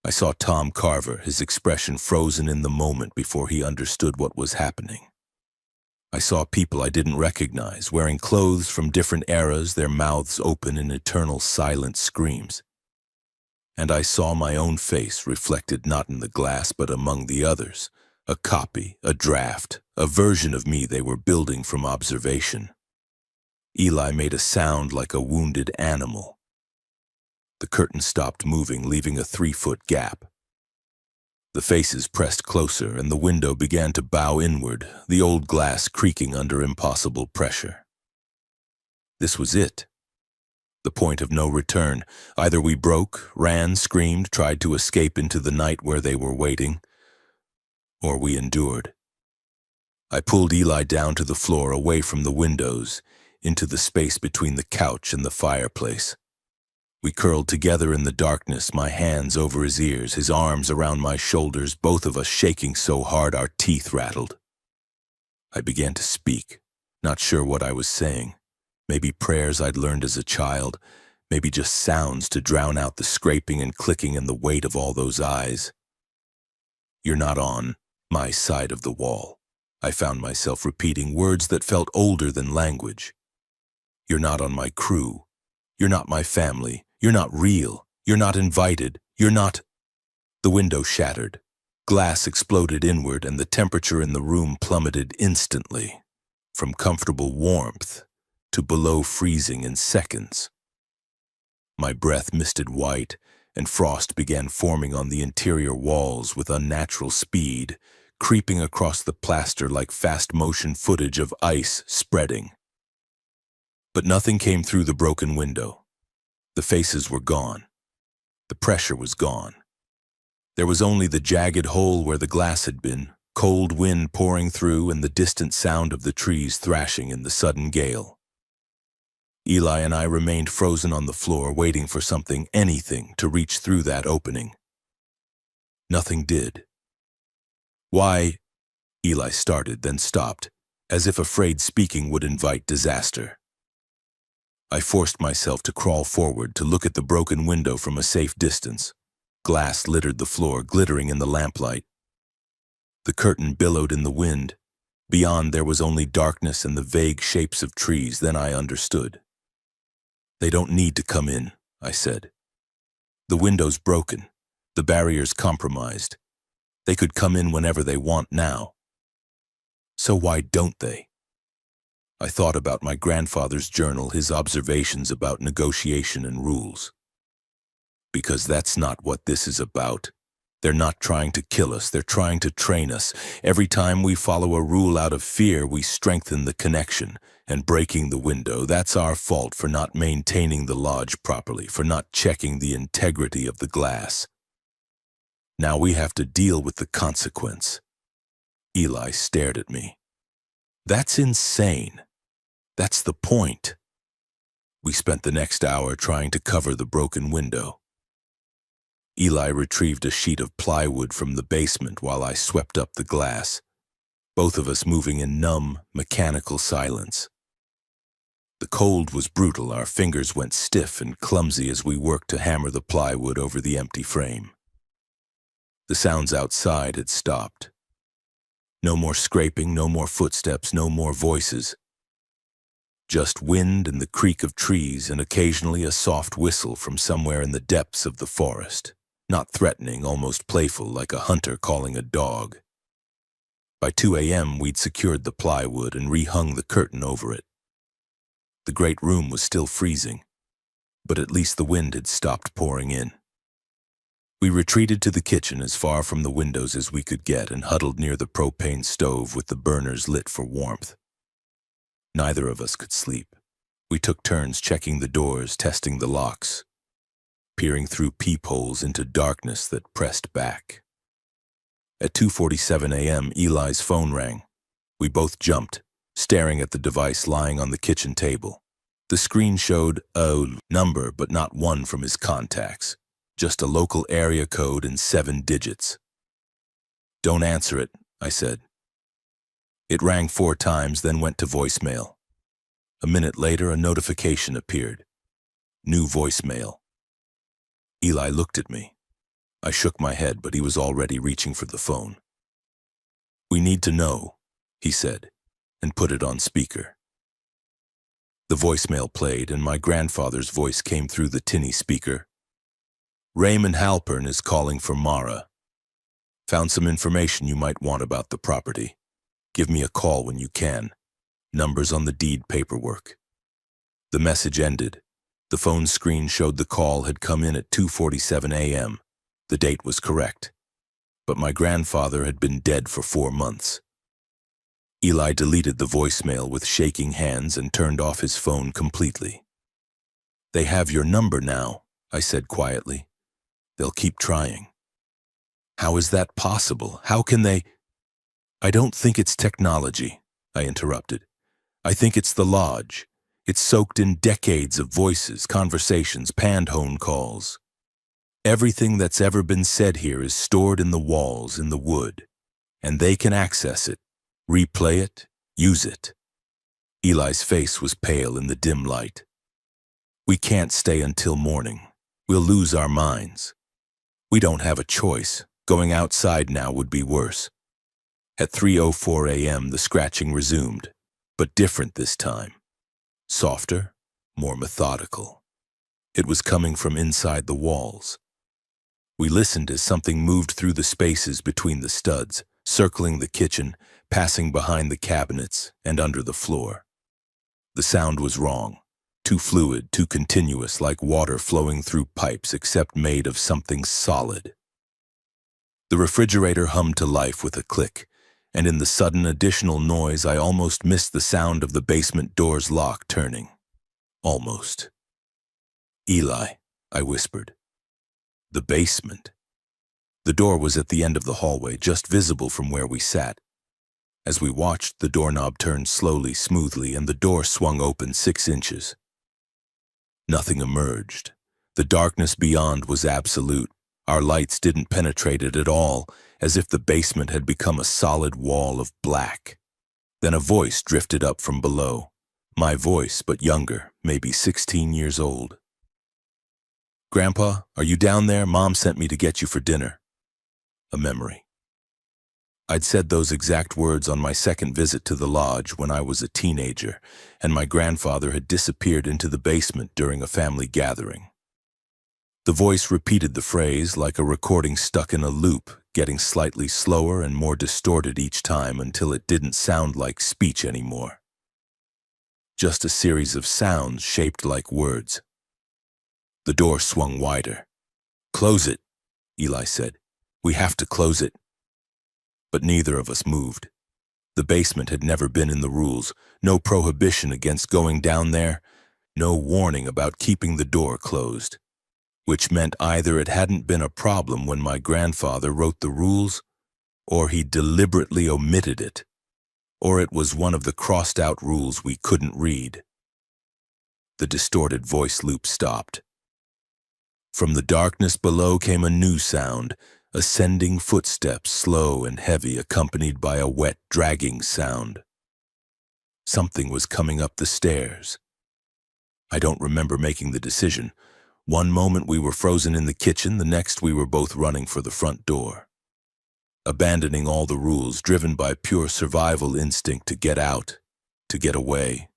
I saw Tom Carver, his expression frozen in the moment before he understood what was happening. I saw people I didn't recognize, wearing clothes from different eras, their mouths open in eternal silent screams. And I saw my own face reflected not in the glass but among the others, a copy, a draft, a version of me they were building from observation. Eli made a sound like a wounded animal. The curtain stopped moving, leaving a 3-foot gap. The faces pressed closer, and the window began to bow inward, the old glass creaking under impossible pressure. This was it. The point of no return. Either we broke, ran, screamed, tried to escape into the night where they were waiting, or we endured. I pulled Eli down to the floor, away from the windows, into the space between the couch and the fireplace. We curled together in the darkness, my hands over his ears, his arms around my shoulders, both of us shaking so hard our teeth rattled. I began to speak, not sure what I was saying. Maybe prayers I'd learned as a child, maybe just sounds to drown out the scraping and clicking and the weight of all those eyes. You're not on my side of the wall. I found myself repeating words that felt older than language. You're not on my crew. You're not my family. You're not real. You're not invited. You're not... The window shattered. Glass exploded inward, and the temperature in the room plummeted instantly, from comfortable warmth to below freezing in seconds. My breath misted white, and frost began forming on the interior walls with unnatural speed, creeping across the plaster like fast-motion footage of ice spreading. But nothing came through the broken window. The faces were gone. The pressure was gone. There was only the jagged hole where the glass had been, cold wind pouring through, and the distant sound of the trees thrashing in the sudden gale. Eli and I remained frozen on the floor, waiting for something, anything, to reach through that opening. Nothing did. Why? Eli started, then stopped, as if afraid speaking would invite disaster. I forced myself to crawl forward to look at the broken window from a safe distance. Glass littered the floor, glittering in the lamplight. The curtain billowed in the wind. Beyond there was only darkness and the vague shapes of trees. Then I understood. They don't need to come in, I said. The window's broken. The barrier's compromised. They could come in whenever they want now. So why don't they? I thought about my grandfather's journal, his observations about negotiation and rules. Because that's not what this is about. They're not trying to kill us, they're trying to train us. Every time we follow a rule out of fear, we strengthen the connection. And breaking the window, that's our fault for not maintaining the lodge properly, for not checking the integrity of the glass. Now we have to deal with the consequence. Eli stared at me. That's insane. That's the point. We spent the next hour trying to cover the broken window. Eli retrieved a sheet of plywood from the basement while I swept up the glass, both of us moving in numb, mechanical silence. The cold was brutal. Our fingers went stiff and clumsy as we worked to hammer the plywood over the empty frame. The sounds outside had stopped. No more scraping, no more footsteps, no more voices. Just wind and the creak of trees, and occasionally a soft whistle from somewhere in the depths of the forest. Not threatening, almost playful, like a hunter calling a dog. By 2 a.m., we'd secured the plywood and rehung the curtain over it. The great room was still freezing, but at least the wind had stopped pouring in. We retreated to the kitchen as far from the windows as we could get and huddled near the propane stove with the burners lit for warmth. Neither of us could sleep. We took turns checking the doors, testing the locks, peering through peepholes into darkness that pressed back. At 2:47 a.m., Eli's phone rang. We both jumped, staring at the device lying on the kitchen table. The screen showed a number, but not one from his contacts. Just a local area code and 7 digits. "Don't answer it," I said. It rang 4 times, then went to voicemail. A minute later, a notification appeared. New voicemail. Eli looked at me. I shook my head, but he was already reaching for the phone. "We need to know," he said, and put it on speaker. The voicemail played, and my grandfather's voice came through the tinny speaker. "Raymond Halpern is calling for Mara. Found some information you might want about the property. Give me a call when you can. Numbers on the deed paperwork." The message ended. The phone screen showed the call had come in at 2:47 a.m. The date was correct. But my grandfather had been dead for 4 months. Eli deleted the voicemail with shaking hands and turned off his phone completely. "They have your number now," I said quietly. "They'll keep trying." "How is that possible? How can they—" "I don't think it's technology," I interrupted. "I think it's the lodge. It's soaked in decades of voices, conversations, panhone calls. Everything that's ever been said here is stored in the walls, in the wood, and they can access it, replay it, use it." Eli's face was pale in the dim light. "We can't stay until morning. We'll lose our minds. We don't have a choice. Going outside now would be worse." At 3:04 a.m. the scratching resumed, but different this time. Softer, more methodical. It was coming from inside the walls. We listened as something moved through the spaces between the studs, circling the kitchen, passing behind the cabinets, and under the floor. The sound was wrong. Too fluid, too continuous, like water flowing through pipes, except made of something solid. The refrigerator hummed to life with a click, and in the sudden additional noise I almost missed the sound of the basement door's lock turning. Almost. "Eli," I whispered. The basement. The door was at the end of the hallway, just visible from where we sat. As we watched, the doorknob turned slowly, smoothly, and the door swung open 6 inches. Nothing emerged. The darkness beyond was absolute. Our lights didn't penetrate it at all, as if the basement had become a solid wall of black. Then a voice drifted up from below. My voice, but younger, maybe 16 years old. "Grandpa, are you down there? Mom sent me to get you for dinner." A memory. I'd said those exact words on my second visit to the lodge when I was a teenager, and my grandfather had disappeared into the basement during a family gathering. The voice repeated the phrase like a recording stuck in a loop, getting slightly slower and more distorted each time until it didn't sound like speech anymore. Just a series of sounds shaped like words. The door swung wider. "Close it," Eli said. "We have to close it." But neither of us moved. The basement had never been in the rules. No prohibition against going down there. No warning about keeping the door closed. Which meant either it hadn't been a problem when my grandfather wrote the rules, or he deliberately omitted it, or it was one of the crossed-out rules we couldn't read. The distorted voice loop stopped. From the darkness below came a new sound, ascending footsteps, slow and heavy, accompanied by a wet, dragging sound. Something was coming up the stairs. I don't remember making the decision. One moment we were frozen in the kitchen, the next we were both running for the front door. Abandoning all the rules, driven by pure survival instinct to get out, to get away,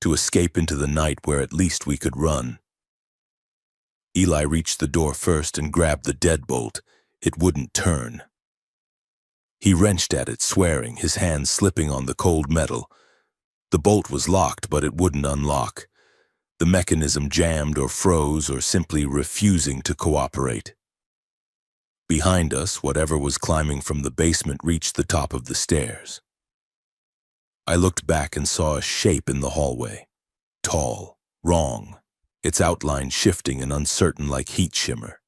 to escape into the night where at least we could run. Eli reached the door first and grabbed the deadbolt. It wouldn't turn. He wrenched at it, swearing, his hands slipping on the cold metal. The bolt was locked, but it wouldn't unlock. The mechanism jammed or froze or simply refusing to cooperate. Behind us, whatever was climbing from the basement reached the top of the stairs. I looked back and saw a shape in the hallway. Tall, wrong, its outline shifting and uncertain like heat shimmer.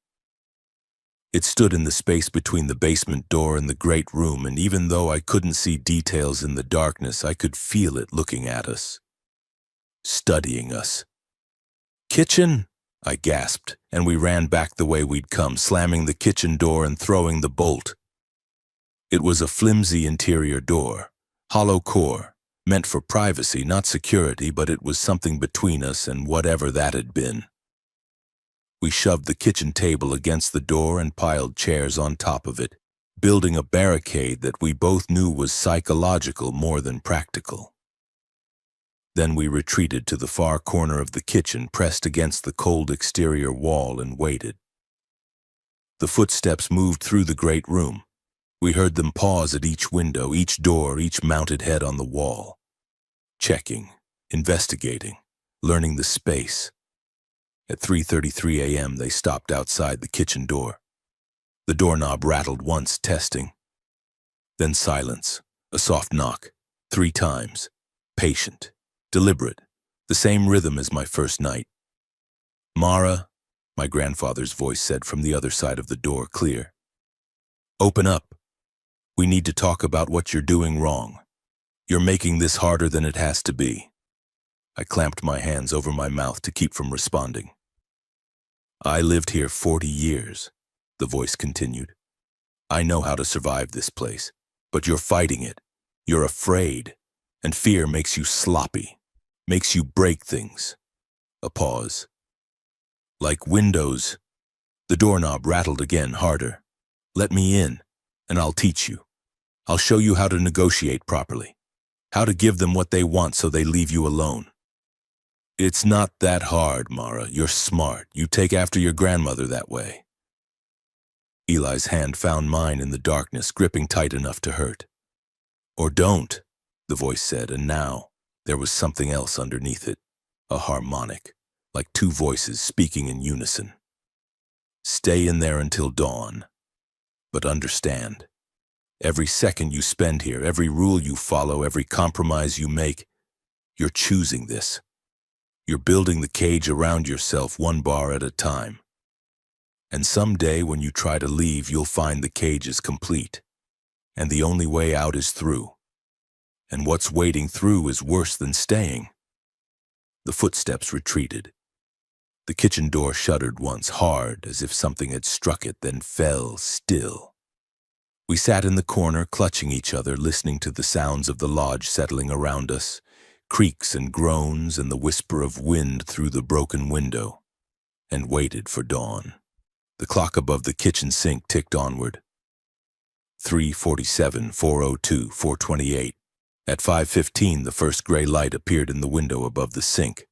It stood in the space between the basement door and the great room, and even though I couldn't see details in the darkness, I could feel it looking at us. studying us. "Kitchen!" I gasped, and we ran back the way we'd come, slamming the kitchen door and throwing the bolt. It was a flimsy interior door, hollow core, meant for privacy, not security, but it was something between us and whatever that had been. We shoved the kitchen table against the door and piled chairs on top of it, building a barricade that we both knew was psychological more than practical. Then we retreated to the far corner of the kitchen, pressed against the cold exterior wall, and waited. The footsteps moved through the great room. We heard them pause at each window, each door, each mounted head on the wall. Checking, investigating, learning the space. At 3:33 a.m. they stopped outside the kitchen door. The doorknob rattled once, testing. Then silence, a soft knock, 3 times, patient, deliberate, the same rhythm as my first night. "Mara," my grandfather's voice said from the other side of the door, clear. "Open up. We need to talk about what you're doing wrong. You're making this harder than it has to be." I clamped my hands over my mouth to keep from responding. "I lived here 40 years, the voice continued. "I know how to survive this place, but you're fighting it. You're afraid, and fear makes you sloppy, makes you break things." A pause. "Like windows." The doorknob rattled again, harder. "Let me in, and I'll teach you. I'll show you how to negotiate properly, how to give them what they want so they leave you alone." "It's not that hard, Mara. You're smart. You take after your grandmother that way." Eli's hand found mine in the darkness, gripping tight enough to hurt. "Or don't," the voice said, and now there was something else underneath it, a harmonic, like 2 voices speaking in unison. "Stay in there until dawn. But understand, every second you spend here, every rule you follow, every compromise you make, you're choosing this. You're building the cage around yourself 1 bar at a time. And someday when you try to leave, you'll find the cage is complete, and the only way out is through. And what's waiting through is worse than staying." The footsteps retreated. The kitchen door shuddered once, hard, as if something had struck it, then fell still. We sat in the corner, clutching each other, listening to the sounds of the lodge settling around us, creaks and groans and the whisper of wind through the broken window, and waited for dawn. The clock above the kitchen sink ticked onward. 3:47, 4:02, 4:28. At 5:15, the first gray light appeared in the window above the sink.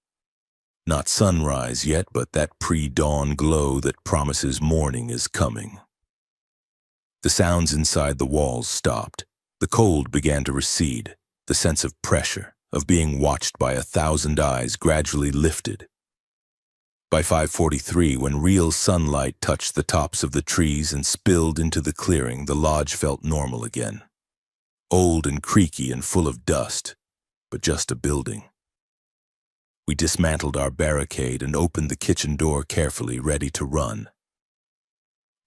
Not sunrise yet, but that pre-dawn glow that promises morning is coming. The sounds inside the walls stopped. The cold began to recede. The sense of pressure, of being watched by 1,000 eyes, gradually lifted. By 5:43, when real sunlight touched the tops of the trees and spilled into the clearing, the lodge felt normal again. Old and creaky and full of dust, but just a building. We dismantled our barricade and opened the kitchen door carefully, ready to run.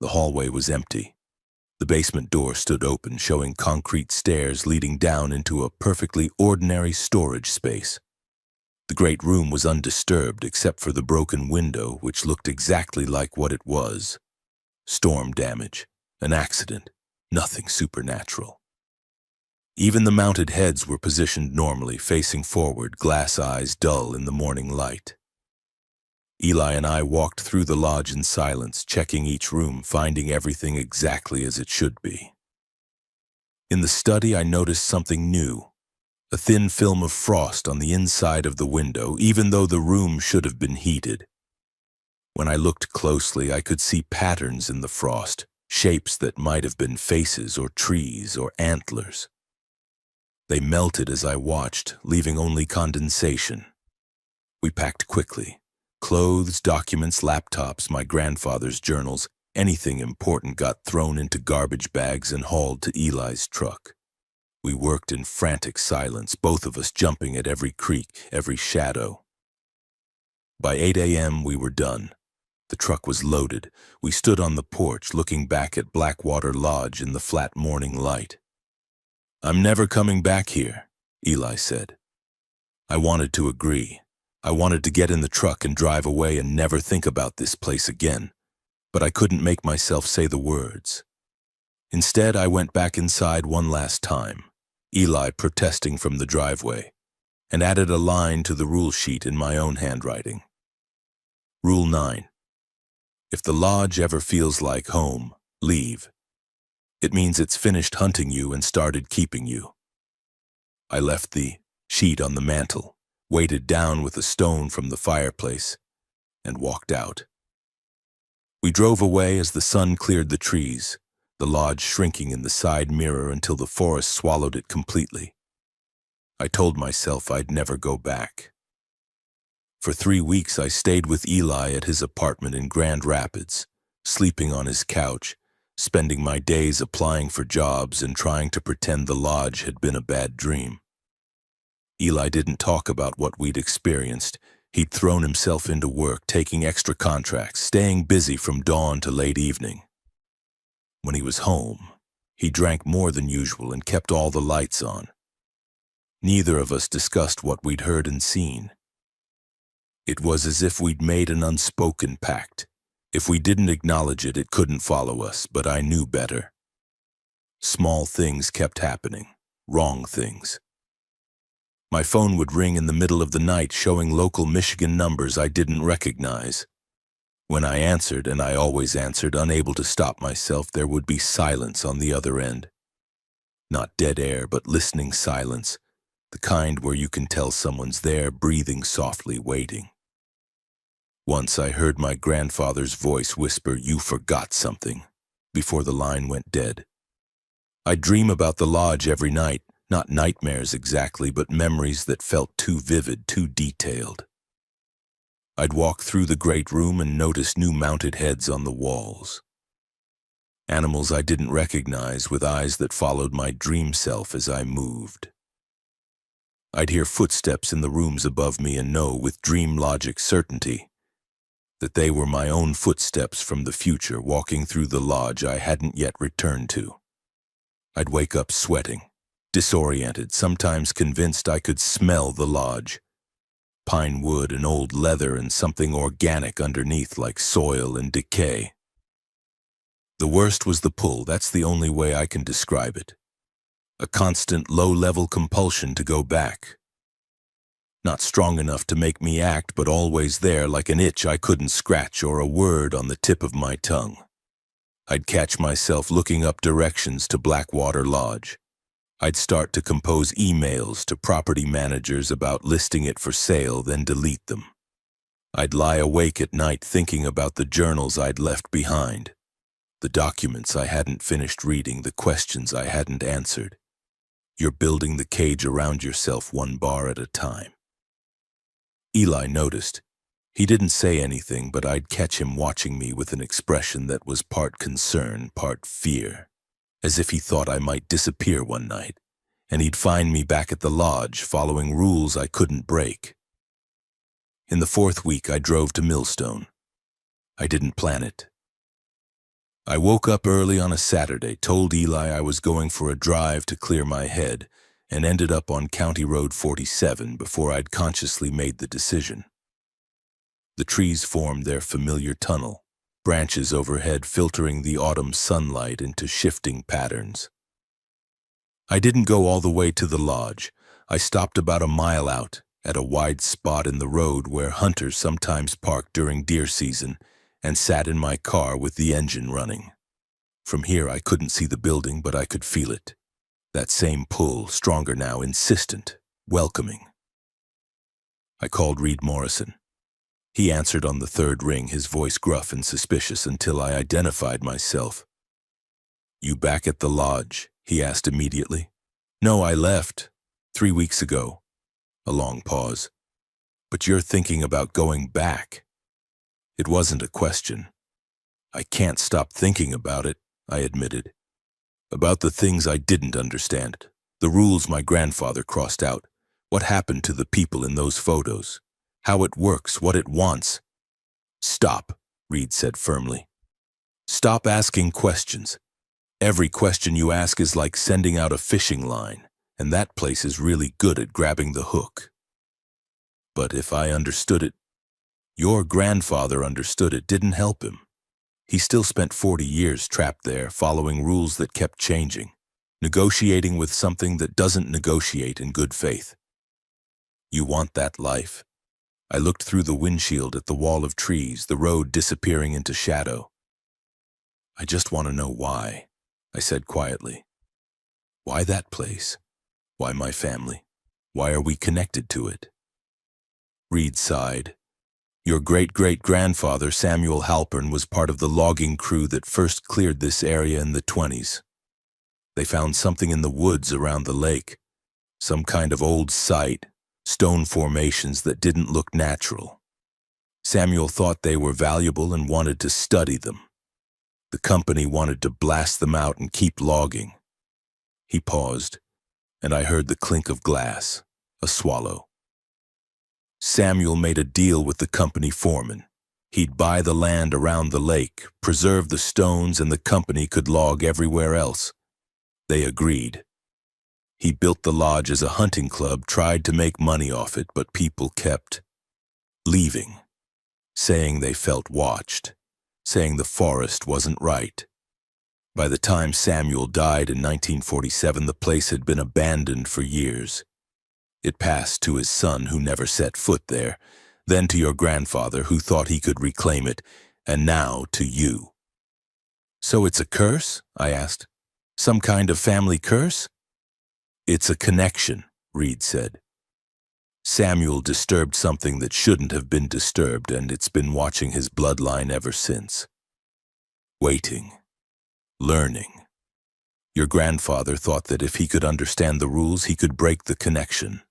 The hallway was empty. The basement door stood open, showing concrete stairs leading down into a perfectly ordinary storage space. The great room was undisturbed except for the broken window, which looked exactly like what it was. Storm damage, an accident, nothing supernatural. Even the mounted heads were positioned normally, facing forward, glass eyes dull in the morning light. Eli and I walked through the lodge in silence, checking each room, finding everything exactly as it should be. In the study, I noticed something new. A thin film of frost on the inside of the window, even though the room should have been heated. When I looked closely, I could see patterns in the frost, shapes that might have been faces or trees or antlers. They melted as I watched, leaving only condensation. We packed quickly. Clothes, documents, laptops, my grandfather's journals, anything important got thrown into garbage bags and hauled to Eli's truck. We worked in frantic silence, both of us jumping at every creak, every shadow. By 8 a.m. we were done. The truck was loaded. We stood on the porch, looking back at Blackwater Lodge in the flat morning light. "I'm never coming back here," Eli said. I wanted to agree. I wanted to get in the truck and drive away and never think about this place again, but I couldn't make myself say the words. Instead, I went back inside one last time, Eli protesting from the driveway, and added a line to the rule sheet in my own handwriting. Rule 9. If the lodge ever feels like home, leave. It means it's finished hunting you and started keeping you. I left the sheet on the mantel, weighted down with a stone from the fireplace, and walked out. We drove away as the sun cleared the trees, the lodge shrinking in the side mirror until the forest swallowed it completely. I told myself I'd never go back. For 3 weeks I stayed with Eli at his apartment in Grand Rapids, sleeping on his couch, spending my days applying for jobs and trying to pretend the lodge had been a bad dream. Eli didn't talk about what we'd experienced. He'd thrown himself into work, taking extra contracts, staying busy from dawn to late evening. When he was home, he drank more than usual and kept all the lights on. Neither of us discussed what we'd heard and seen. It was as if we'd made an unspoken pact. If we didn't acknowledge it, it couldn't follow us, but I knew better. Small things kept happening, wrong things. My phone would ring in the middle of the night, showing local Michigan numbers I didn't recognize. When I answered, and I always answered, unable to stop myself, there would be silence on the other end. Not dead air, but listening silence, the kind where you can tell someone's there, breathing softly, waiting. Once I heard my grandfather's voice whisper, "You forgot something," before the line went dead. I'd dream about the lodge every night, not nightmares exactly, but memories that felt too vivid, too detailed. I'd walk through the great room and notice new mounted heads on the walls. Animals I didn't recognize, with eyes that followed my dream self as I moved. I'd hear footsteps in the rooms above me and know, with dream logic certainty, that they were my own footsteps from the future walking through the lodge I hadn't yet returned to. I'd wake up sweating, disoriented, sometimes convinced I could smell the lodge. Pine wood and old leather and something organic underneath, like soil and decay. The worst was the pull. That's the only way I can describe it. A constant low-level compulsion to go back. Not strong enough to make me act, but always there, like an itch I couldn't scratch or a word on the tip of my tongue. I'd catch myself looking up directions to Blackwater Lodge. I'd start to compose emails to property managers about listing it for sale, then delete them. I'd lie awake at night thinking about the journals I'd left behind, the documents I hadn't finished reading, the questions I hadn't answered. You're building the cage around yourself one bar at a time. Eli noticed. He didn't say anything, but I'd catch him watching me with an expression that was part concern, part fear, as if he thought I might disappear one night, and he'd find me back at the lodge following rules I couldn't break. In the 4th week, I drove to Millstone. I didn't plan it. I woke up early on a Saturday, told Eli I was going for a drive to clear my head, and ended up on County Road 47 before I'd consciously made the decision. The trees formed their familiar tunnel, branches overhead filtering the autumn sunlight into shifting patterns. I didn't go all the way to the lodge. I stopped about a mile out, at a wide spot in the road where hunters sometimes park during deer season, and sat in my car with the engine running. From here I couldn't see the building, but I could feel it. That same pull, stronger now, insistent, welcoming. I called Reed Morrison. He answered on the 3rd ring, his voice gruff and suspicious, until I identified myself. "You back at the lodge?" he asked immediately. "No, I left 3 weeks ago." A long pause. "But you're thinking about going back?" It wasn't a question. "I can't stop thinking about it," I admitted. About the things I didn't understand, the rules my grandfather crossed out, what happened to the people in those photos, how it works, what it wants. "Stop," Reed said firmly. "Stop asking questions. Every question you ask is like sending out a fishing line, and that place is really good at grabbing the hook." But if I understood it, your grandfather understood it didn't help him. He still spent 40 years trapped there, following rules that kept changing, negotiating with something that doesn't negotiate in good faith. You want that life? I looked through the windshield at the wall of trees, the road disappearing into shadow. I just want to know why, I said quietly. Why that place? Why my family? Why are we connected to it? Reed sighed. Your great-great-grandfather, Samuel Halpern, was part of the logging crew that first cleared this area in the 1920s. They found something in the woods around the lake, some kind of old site, stone formations that didn't look natural. Samuel thought they were valuable and wanted to study them. The company wanted to blast them out and keep logging. He paused, and I heard the clink of glass, a swallow. Samuel made a deal with the company foreman. He'd buy the land around the lake, preserve the stones, and the company could log everywhere else. They agreed. He built the lodge as a hunting club, tried to make money off it, but people kept leaving, saying they felt watched, saying the forest wasn't right. By the time Samuel died in 1947, the place had been abandoned for years. It passed to his son, who never set foot there, then to your grandfather, who thought he could reclaim it, and now to you. So it's a curse? I asked. Some kind of family curse? It's a connection, Reed said. Samuel disturbed something that shouldn't have been disturbed, and it's been watching his bloodline ever since. Waiting. Learning. Your grandfather thought that if he could understand the rules, he could break the connection.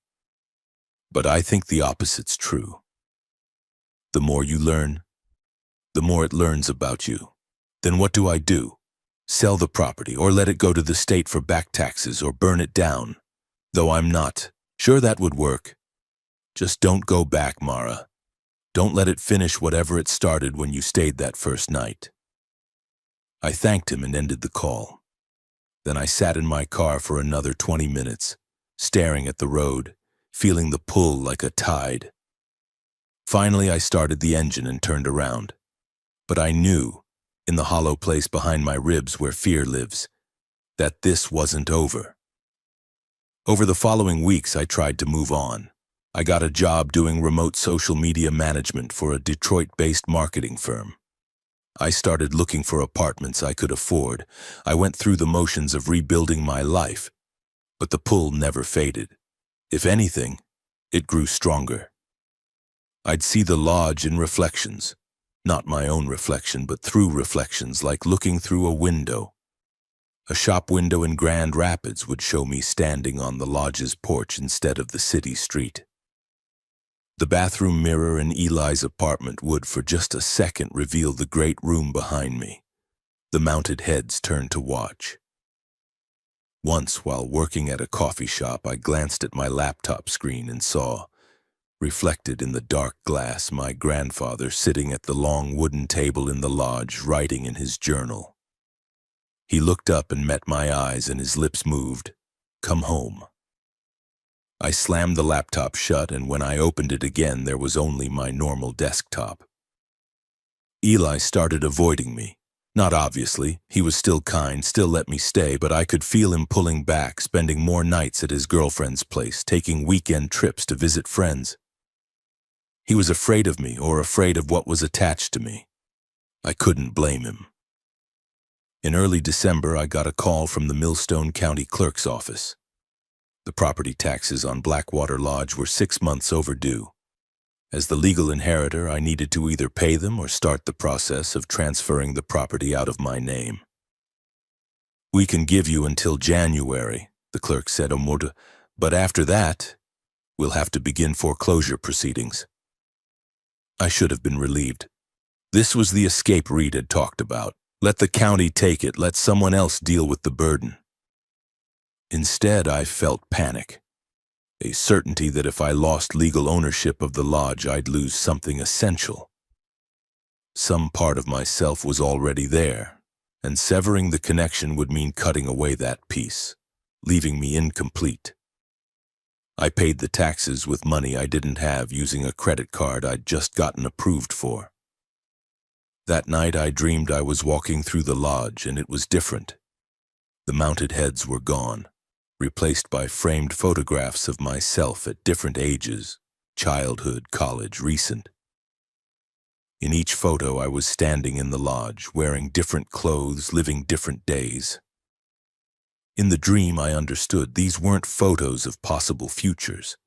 But I think the opposite's true. The more you learn, the more it learns about you. Then what do I do? Sell the property, or let it go to the state for back taxes, or burn it down? Though I'm not sure that would work. Just don't go back, Mara. Don't let it finish whatever it started when you stayed that first night. I thanked him and ended the call. Then I sat in my car for another 20 minutes, staring at the road, feeling the pull like a tide. Finally, I started the engine and turned around. But I knew, in the hollow place behind my ribs where fear lives, that this wasn't over. Over the following weeks, I tried to move on. I got a job doing remote social media management for a Detroit-based marketing firm. I started looking for apartments I could afford. I went through the motions of rebuilding my life, but the pull never faded. If anything, it grew stronger. I'd see the lodge in reflections, not my own reflection, but through reflections, like looking through a window. A shop window in Grand Rapids would show me standing on the lodge's porch instead of the city street. The bathroom mirror in Eli's apartment would, for just a second, reveal the great room behind me. The mounted heads turned to watch. Once, while working at a coffee shop, I glanced at my laptop screen and saw, reflected in the dark glass, my grandfather sitting at the long wooden table in the lodge, writing in his journal. He looked up and met my eyes, and his lips moved. Come home. I slammed the laptop shut, and when I opened it again, there was only my normal desktop. Eli started avoiding me. Not obviously. He was still kind, still let me stay, but I could feel him pulling back, spending more nights at his girlfriend's place, taking weekend trips to visit friends. He was afraid of me, or afraid of what was attached to me. I couldn't blame him. In early December, I got a call from the Millstone County Clerk's office. The property taxes on Blackwater Lodge were 6 months overdue. As the legal inheritor, I needed to either pay them or start the process of transferring the property out of my name. We can give you until January, the clerk said, but after that, we'll have to begin foreclosure proceedings. I should have been relieved. This was the escape Reed had talked about. Let the county take it, let someone else deal with the burden. Instead, I felt panic, a certainty that if I lost legal ownership of the lodge, I'd lose something essential. Some part of myself was already there, and severing the connection would mean cutting away that piece, leaving me incomplete. I paid the taxes with money I didn't have using a credit card I'd just gotten approved for. That night I dreamed I was walking through the lodge and it was different. The mounted heads were gone, replaced by framed photographs of myself at different ages, childhood, college, recent. In each photo I was standing in the lodge, wearing different clothes, living different days. In the dream I understood these weren't photos of possible futures.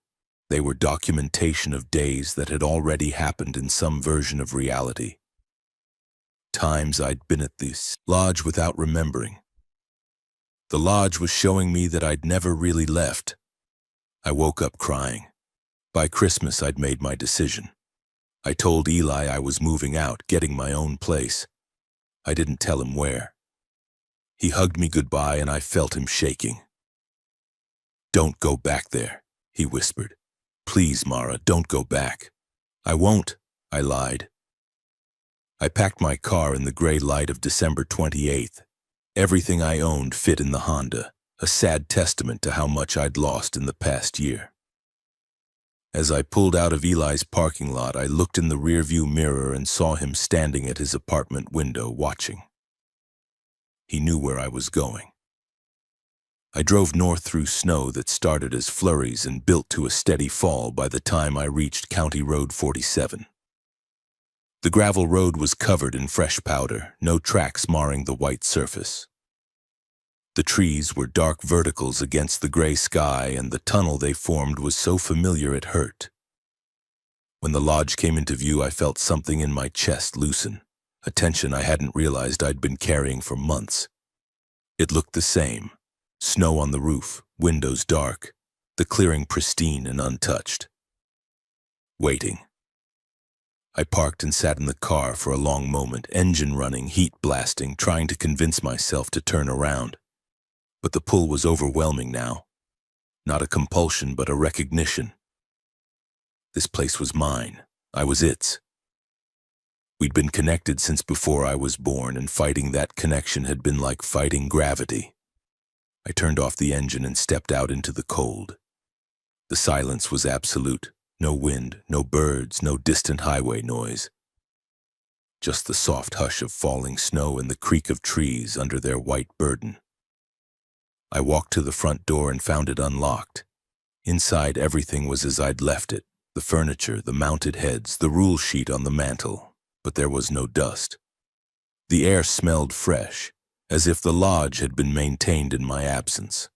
They were documentation of days that had already happened in some version of reality. Times I'd been at this lodge without remembering. The lodge was showing me that I'd never really left. I woke up crying. By Christmas I'd made my decision. I told Eli I was moving out, getting my own place. I didn't tell him where. He hugged me goodbye and I felt him shaking. "Don't go back there," he whispered. "Please, Mara, don't go back." "I won't," I lied. I packed my car in the gray light of December 28th. Everything I owned fit in the Honda, a sad testament to how much I'd lost in the past year. As I pulled out of Eli's parking lot, I looked in the rearview mirror and saw him standing at his apartment window watching. He knew where I was going. I drove north through snow that started as flurries and built to a steady fall by the time I reached County Road 47. The gravel road was covered in fresh powder, no tracks marring the white surface. The trees were dark verticals against the gray sky, and the tunnel they formed was so familiar it hurt. When the lodge came into view, I felt something in my chest loosen, a tension I hadn't realized I'd been carrying for months. It looked the same. Snow on the roof, windows dark, the clearing pristine and untouched. Waiting. I parked and sat in the car for a long moment, engine running, heat blasting, trying to convince myself to turn around. But the pull was overwhelming now. Not a compulsion, but a recognition. This place was mine. I was its. We'd been connected since before I was born, and fighting that connection had been like fighting gravity. I turned off the engine and stepped out into the cold. The silence was absolute. No wind, no birds, no distant highway noise. Just the soft hush of falling snow and the creak of trees under their white burden. I walked to the front door and found it unlocked. Inside, everything was as I'd left it. The furniture, the mounted heads, the rule sheet on the mantel. But there was no dust. The air smelled fresh, as if the lodge had been maintained in my absence.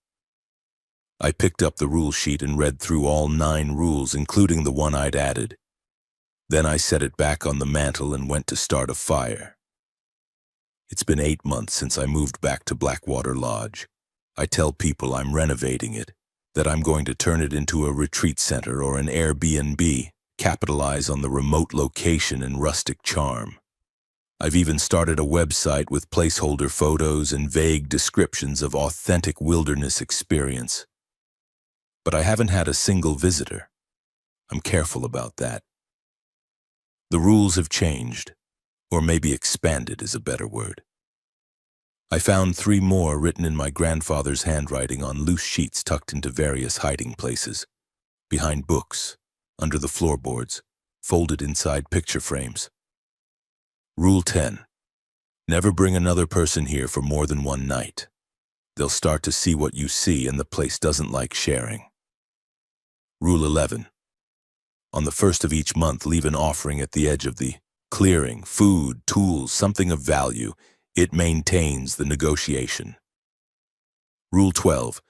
I picked up the rule sheet and read through all 9 rules, including the one I'd added. Then I set it back on the mantel and went to start a fire. It's been 8 months since I moved back to Blackwater Lodge. I tell people I'm renovating it, that I'm going to turn it into a retreat center or an Airbnb, capitalize on the remote location and rustic charm. I've even started a website with placeholder photos and vague descriptions of authentic wilderness experience. But I haven't had a single visitor. I'm careful about that. The rules have changed, or maybe expanded is a better word. I found 3 more written in my grandfather's handwriting on loose sheets tucked into various hiding places, behind books, under the floorboards, folded inside picture frames. Rule 10. Never bring another person here for more than 1 night. They'll start to see what you see, and the place doesn't like sharing. Rule 11. On the 1st of each month, leave an offering at the edge of the clearing, food, tools, something of value. It maintains the negotiation. Rule 12.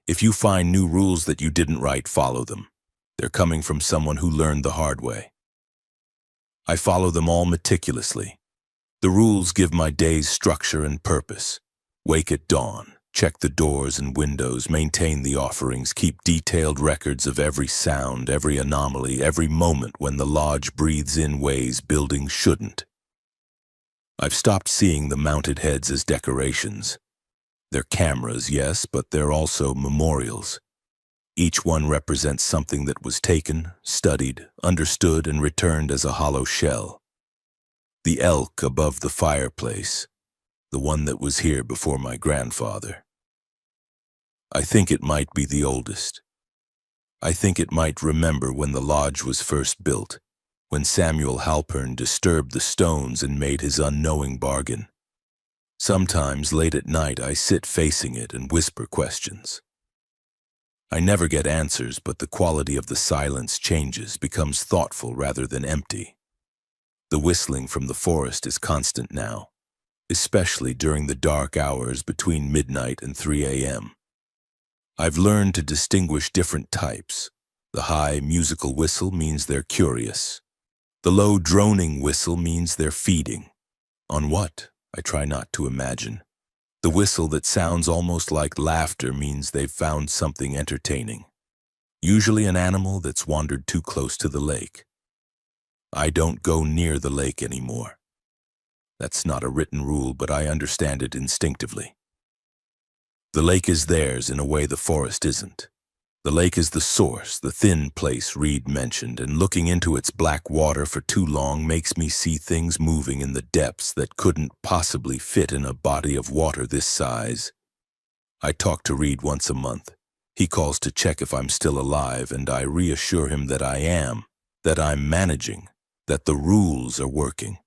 If you find new rules that you didn't write, follow them. They're coming from someone who learned the hard way. I follow them all meticulously. The rules give my days structure and purpose. Wake at dawn. Check the doors and windows, maintain the offerings, keep detailed records of every sound, every anomaly, every moment when the lodge breathes in ways buildings shouldn't. I've stopped seeing the mounted heads as decorations. They're cameras, yes, but they're also memorials. Each one represents something that was taken, studied, understood, and returned as a hollow shell. The elk above the fireplace, the one that was here before my grandfather. I think it might be the oldest. I think it might remember when the lodge was first built, when Samuel Halpern disturbed the stones and made his unknowing bargain. Sometimes late at night I sit facing it and whisper questions. I never get answers, but the quality of the silence changes, becomes thoughtful rather than empty. The whistling from the forest is constant now, especially during the dark hours between midnight and 3 a.m. I've learned to distinguish different types. The high musical whistle means they're curious. The low droning whistle means they're feeding. On what? I try not to imagine. The whistle that sounds almost like laughter means they've found something entertaining. Usually an animal that's wandered too close to the lake. I don't go near the lake anymore. That's not a written rule, but I understand it instinctively. The lake is theirs in a way the forest isn't. The lake is the source, the thin place Reed mentioned, and looking into its black water for too long makes me see things moving in the depths that couldn't possibly fit in a body of water this size. I talk to Reed once a month. He calls to check if I'm still alive, and I reassure him that I am, that I'm managing, that the rules are working.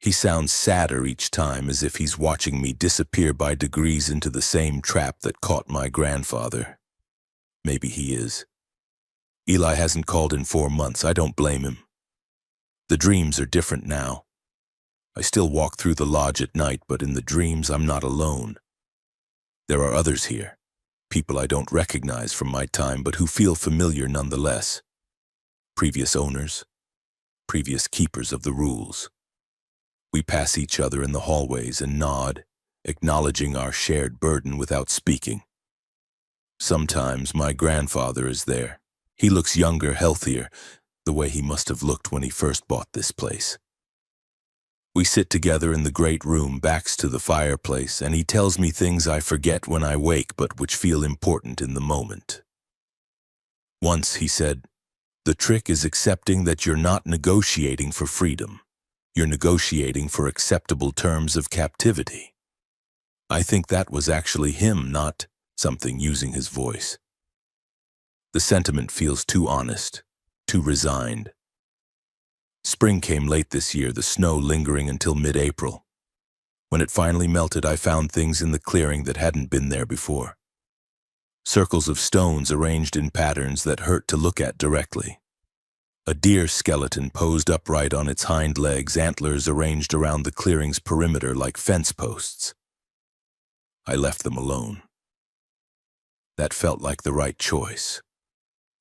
He sounds sadder each time, as if he's watching me disappear by degrees into the same trap that caught my grandfather. Maybe he is. Eli hasn't called in 4 months. I don't blame him. The dreams are different now. I still walk through the lodge at night, but in the dreams I'm not alone. There are others here, people I don't recognize from my time, but who feel familiar nonetheless. Previous owners, previous keepers of the rules. We pass each other in the hallways and nod, acknowledging our shared burden without speaking. Sometimes my grandfather is there. He looks younger, healthier, the way he must have looked when he first bought this place. We sit together in the great room, backs to the fireplace, and he tells me things I forget when I wake, but which feel important in the moment. Once he said, "The trick is accepting that you're not negotiating for freedom. You're negotiating for acceptable terms of captivity." I think that was actually him, not something using his voice. The sentiment feels too honest, too resigned. Spring came late this year, the snow lingering until mid-April. When it finally melted, I found things in the clearing that hadn't been there before. Circles of stones arranged in patterns that hurt to look at directly. A deer skeleton posed upright on its hind legs, antlers arranged around the clearing's perimeter like fence posts. I left them alone. That felt like the right choice.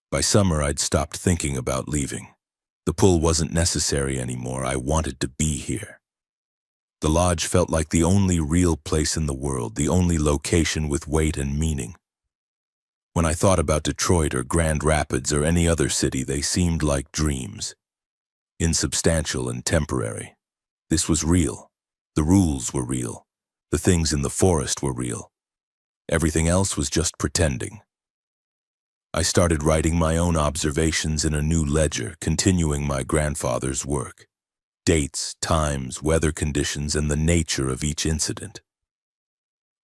By summer, I'd stopped thinking about leaving. The pull wasn't necessary anymore. I wanted to be here. The lodge felt like the only real place in the world, the only location with weight and meaning. When I thought about Detroit or Grand Rapids or any other city, they seemed like dreams. Insubstantial and temporary. This was real. The rules were real. The things in the forest were real. Everything else was just pretending. I started writing my own observations in a new ledger, continuing my grandfather's work. Dates, times, weather conditions, and the nature of each incident.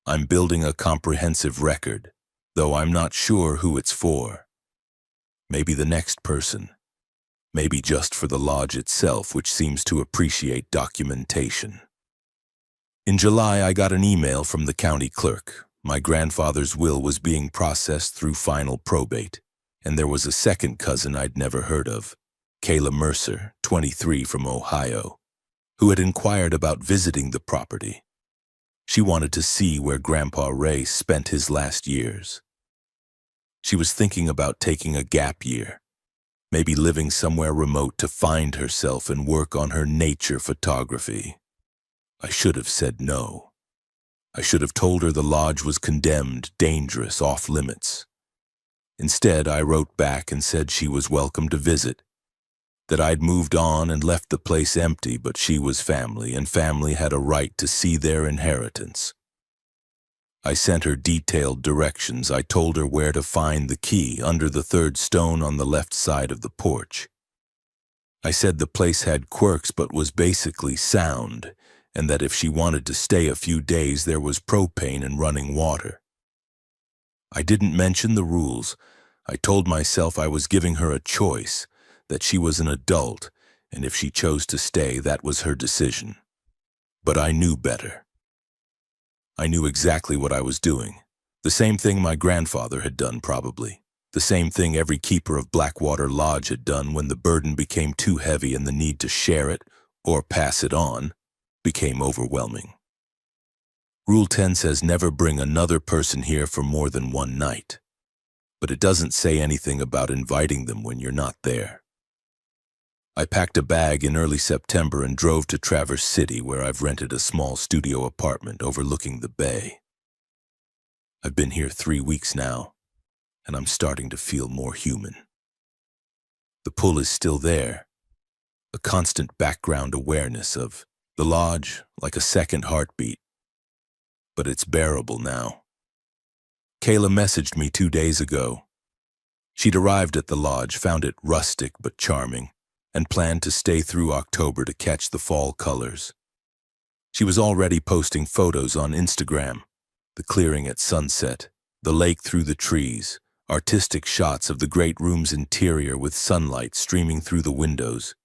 I'm building a comprehensive record, though I'm not sure who it's for. Maybe the next person. Maybe just for the lodge itself, which seems to appreciate documentation. In July, I got an email from the county clerk. My grandfather's will was being processed through final probate, and there was a second cousin I'd never heard of, Kayla Mercer, 23, from Ohio, who had inquired about visiting the property. She wanted to see where Grandpa Ray spent his last years. She was thinking about taking a gap year, maybe living somewhere remote to find herself and work on her nature photography. I should have said no. I should have told her the lodge was condemned, dangerous, off limits. Instead, I wrote back and said she was welcome to visit, that I'd moved on and left the place empty, but she was family, and family had a right to see their inheritance. I sent her detailed directions. I told her where to find the key, under the third stone on the left side of the porch. I said the place had quirks but was basically sound, and that if she wanted to stay a few days, there was propane and running water. I didn't mention the rules. I told myself I was giving her a choice, that she was an adult, and if she chose to stay, that was her decision. But I knew better. I knew exactly what I was doing. The same thing my grandfather had done, probably. The same thing every keeper of Blackwater Lodge had done when the burden became too heavy and the need to share it, or pass it on, became overwhelming. Rule 10 says never bring another person here for more than one night. But it doesn't say anything about inviting them when you're not there. I packed a bag in early September and drove to Traverse City, where I've rented a small studio apartment overlooking the bay. I've been here 3 weeks now, and I'm starting to feel more human. The pull is still there, a constant background awareness of the lodge like a second heartbeat, but it's bearable now. Kayla messaged me 2 days ago. She'd arrived at the lodge, found it rustic but charming, and planned to stay through October to catch the fall colors. She was already posting photos on Instagram, the clearing at sunset, the lake through the trees, artistic shots of the great room's interior with sunlight streaming through the windows.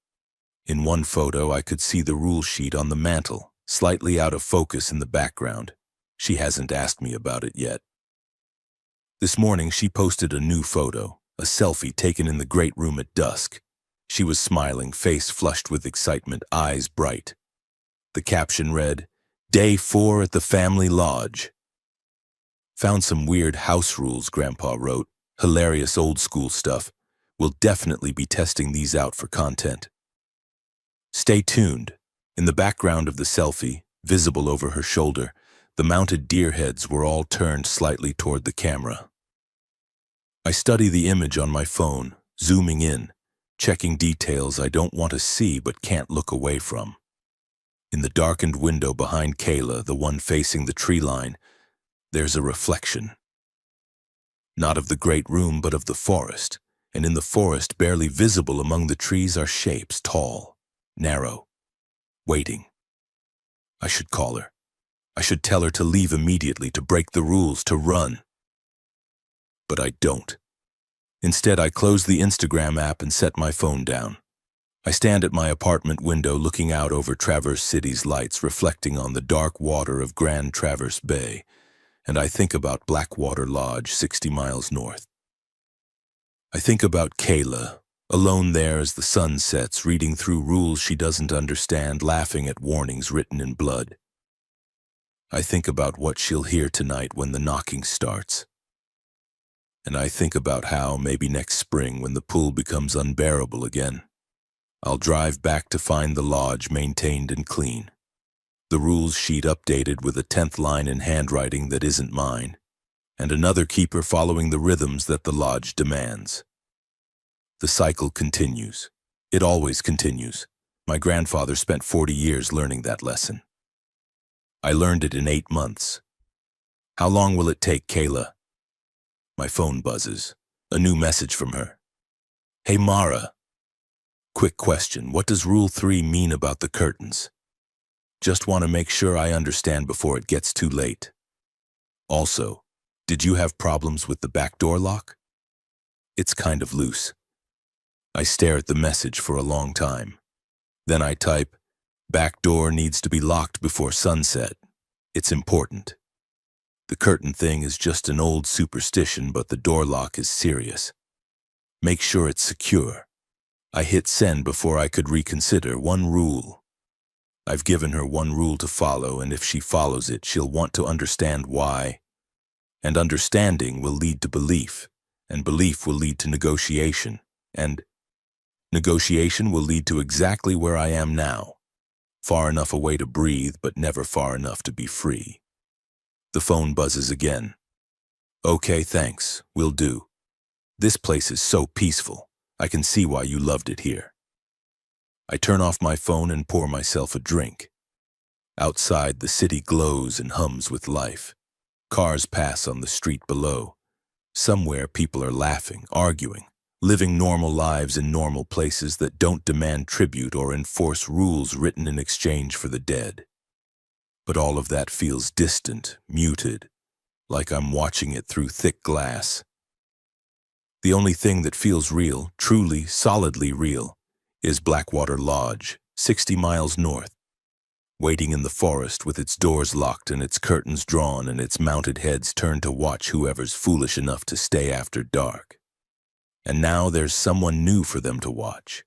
In one photo, I could see the rule sheet on the mantel, slightly out of focus in the background. She hasn't asked me about it yet. This morning, she posted a new photo, a selfie taken in the great room at dusk. She was smiling, face flushed with excitement, eyes bright. The caption read, "Day 4 at the family lodge." Found some weird house rules, Grandpa wrote. Hilarious old school stuff. We'll definitely be testing these out for content. Stay tuned. In the background of the selfie, visible over her shoulder, the mounted deer heads were all turned slightly toward the camera. I study the image on my phone, zooming in, checking details I don't want to see but can't look away from. In the darkened window behind Kayla, the one facing the tree line, there's a reflection. Not of the great room, but of the forest, and in the forest, barely visible among the trees, are shapes, tall, narrow, waiting. I should call her. I should tell her to leave immediately, to break the rules, to run. But I don't. Instead, I close the Instagram app and set my phone down. I stand at my apartment window looking out over Traverse City's lights reflecting on the dark water of Grand Traverse Bay, and I think about Blackwater Lodge 60 miles north. I think about Kayla, alone there as the sun sets, reading through rules she doesn't understand, laughing at warnings written in blood. I think about what she'll hear tonight when the knocking starts. And I think about how, maybe next spring, when the pool becomes unbearable again, I'll drive back to find the lodge maintained and clean. The rules sheet updated with a 10th line in handwriting that isn't mine, and another keeper following the rhythms that the lodge demands. The cycle continues. It always continues. My grandfather spent 40 years learning that lesson. I learned it in 8 months. How long will it take, Kayla? My phone buzzes. A new message from her. Hey, Mara. Quick question. What does Rule 3 mean about the curtains? Just want to make sure I understand before it gets too late. Also, did you have problems with the back door lock? It's kind of loose. I stare at the message for a long time. Then I type, back door needs to be locked before sunset. It's important. The curtain thing is just an old superstition, but the door lock is serious. Make sure it's secure. I hit send before I could reconsider. One rule. I've given her one rule to follow, and if she follows it, she'll want to understand why. And understanding will lead to belief, and belief will lead to negotiation, and negotiation will lead to exactly where I am now. Far enough away to breathe, but never far enough to be free. The phone buzzes again. Okay, thanks. Will do. This place is so peaceful. I can see why you loved it here. I turn off my phone and pour myself a drink. Outside, the city glows and hums with life. Cars pass on the street below. Somewhere, people are laughing, arguing, living normal lives in normal places that don't demand tribute or enforce rules written in exchange for the dead. But all of that feels distant, muted, like I'm watching it through thick glass. The only thing that feels real, truly, solidly real, is Blackwater Lodge, 60 miles north, waiting in the forest with its doors locked and its curtains drawn and its mounted heads turned to watch whoever's foolish enough to stay after dark. And now there's someone new for them to watch.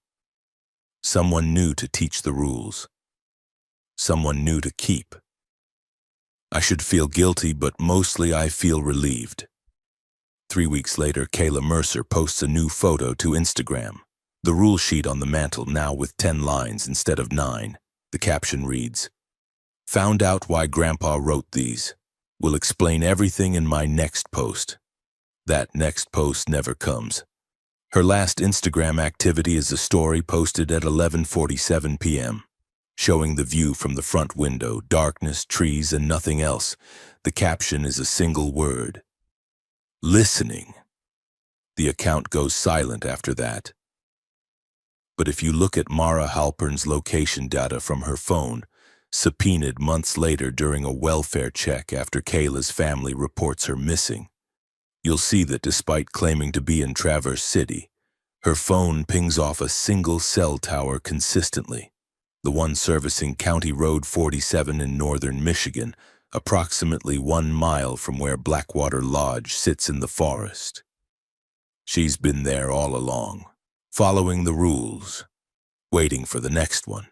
Someone new to teach the rules. Someone new to keep. I should feel guilty, but mostly I feel relieved. 3 weeks later, Kayla Mercer posts a new photo to Instagram. The rule sheet on the mantle now with 10 lines instead of 9. The caption reads, "Found out why Grandpa wrote these. Will explain everything in my next post." That next post never comes. Her last Instagram activity is a story posted at 11:47 p.m., showing the view from the front window, darkness, trees, and nothing else. The caption is a single word: listening. The account goes silent after that. But if you look at Mara Halpern's location data from her phone, subpoenaed months later during a welfare check after Kayla's family reports her missing, you'll see that despite claiming to be in Traverse City, her phone pings off a single cell tower consistently, the one servicing County Road 47 in northern Michigan, approximately 1 mile from where Blackwater Lodge sits in the forest. She's been there all along, following the rules, waiting for the next one.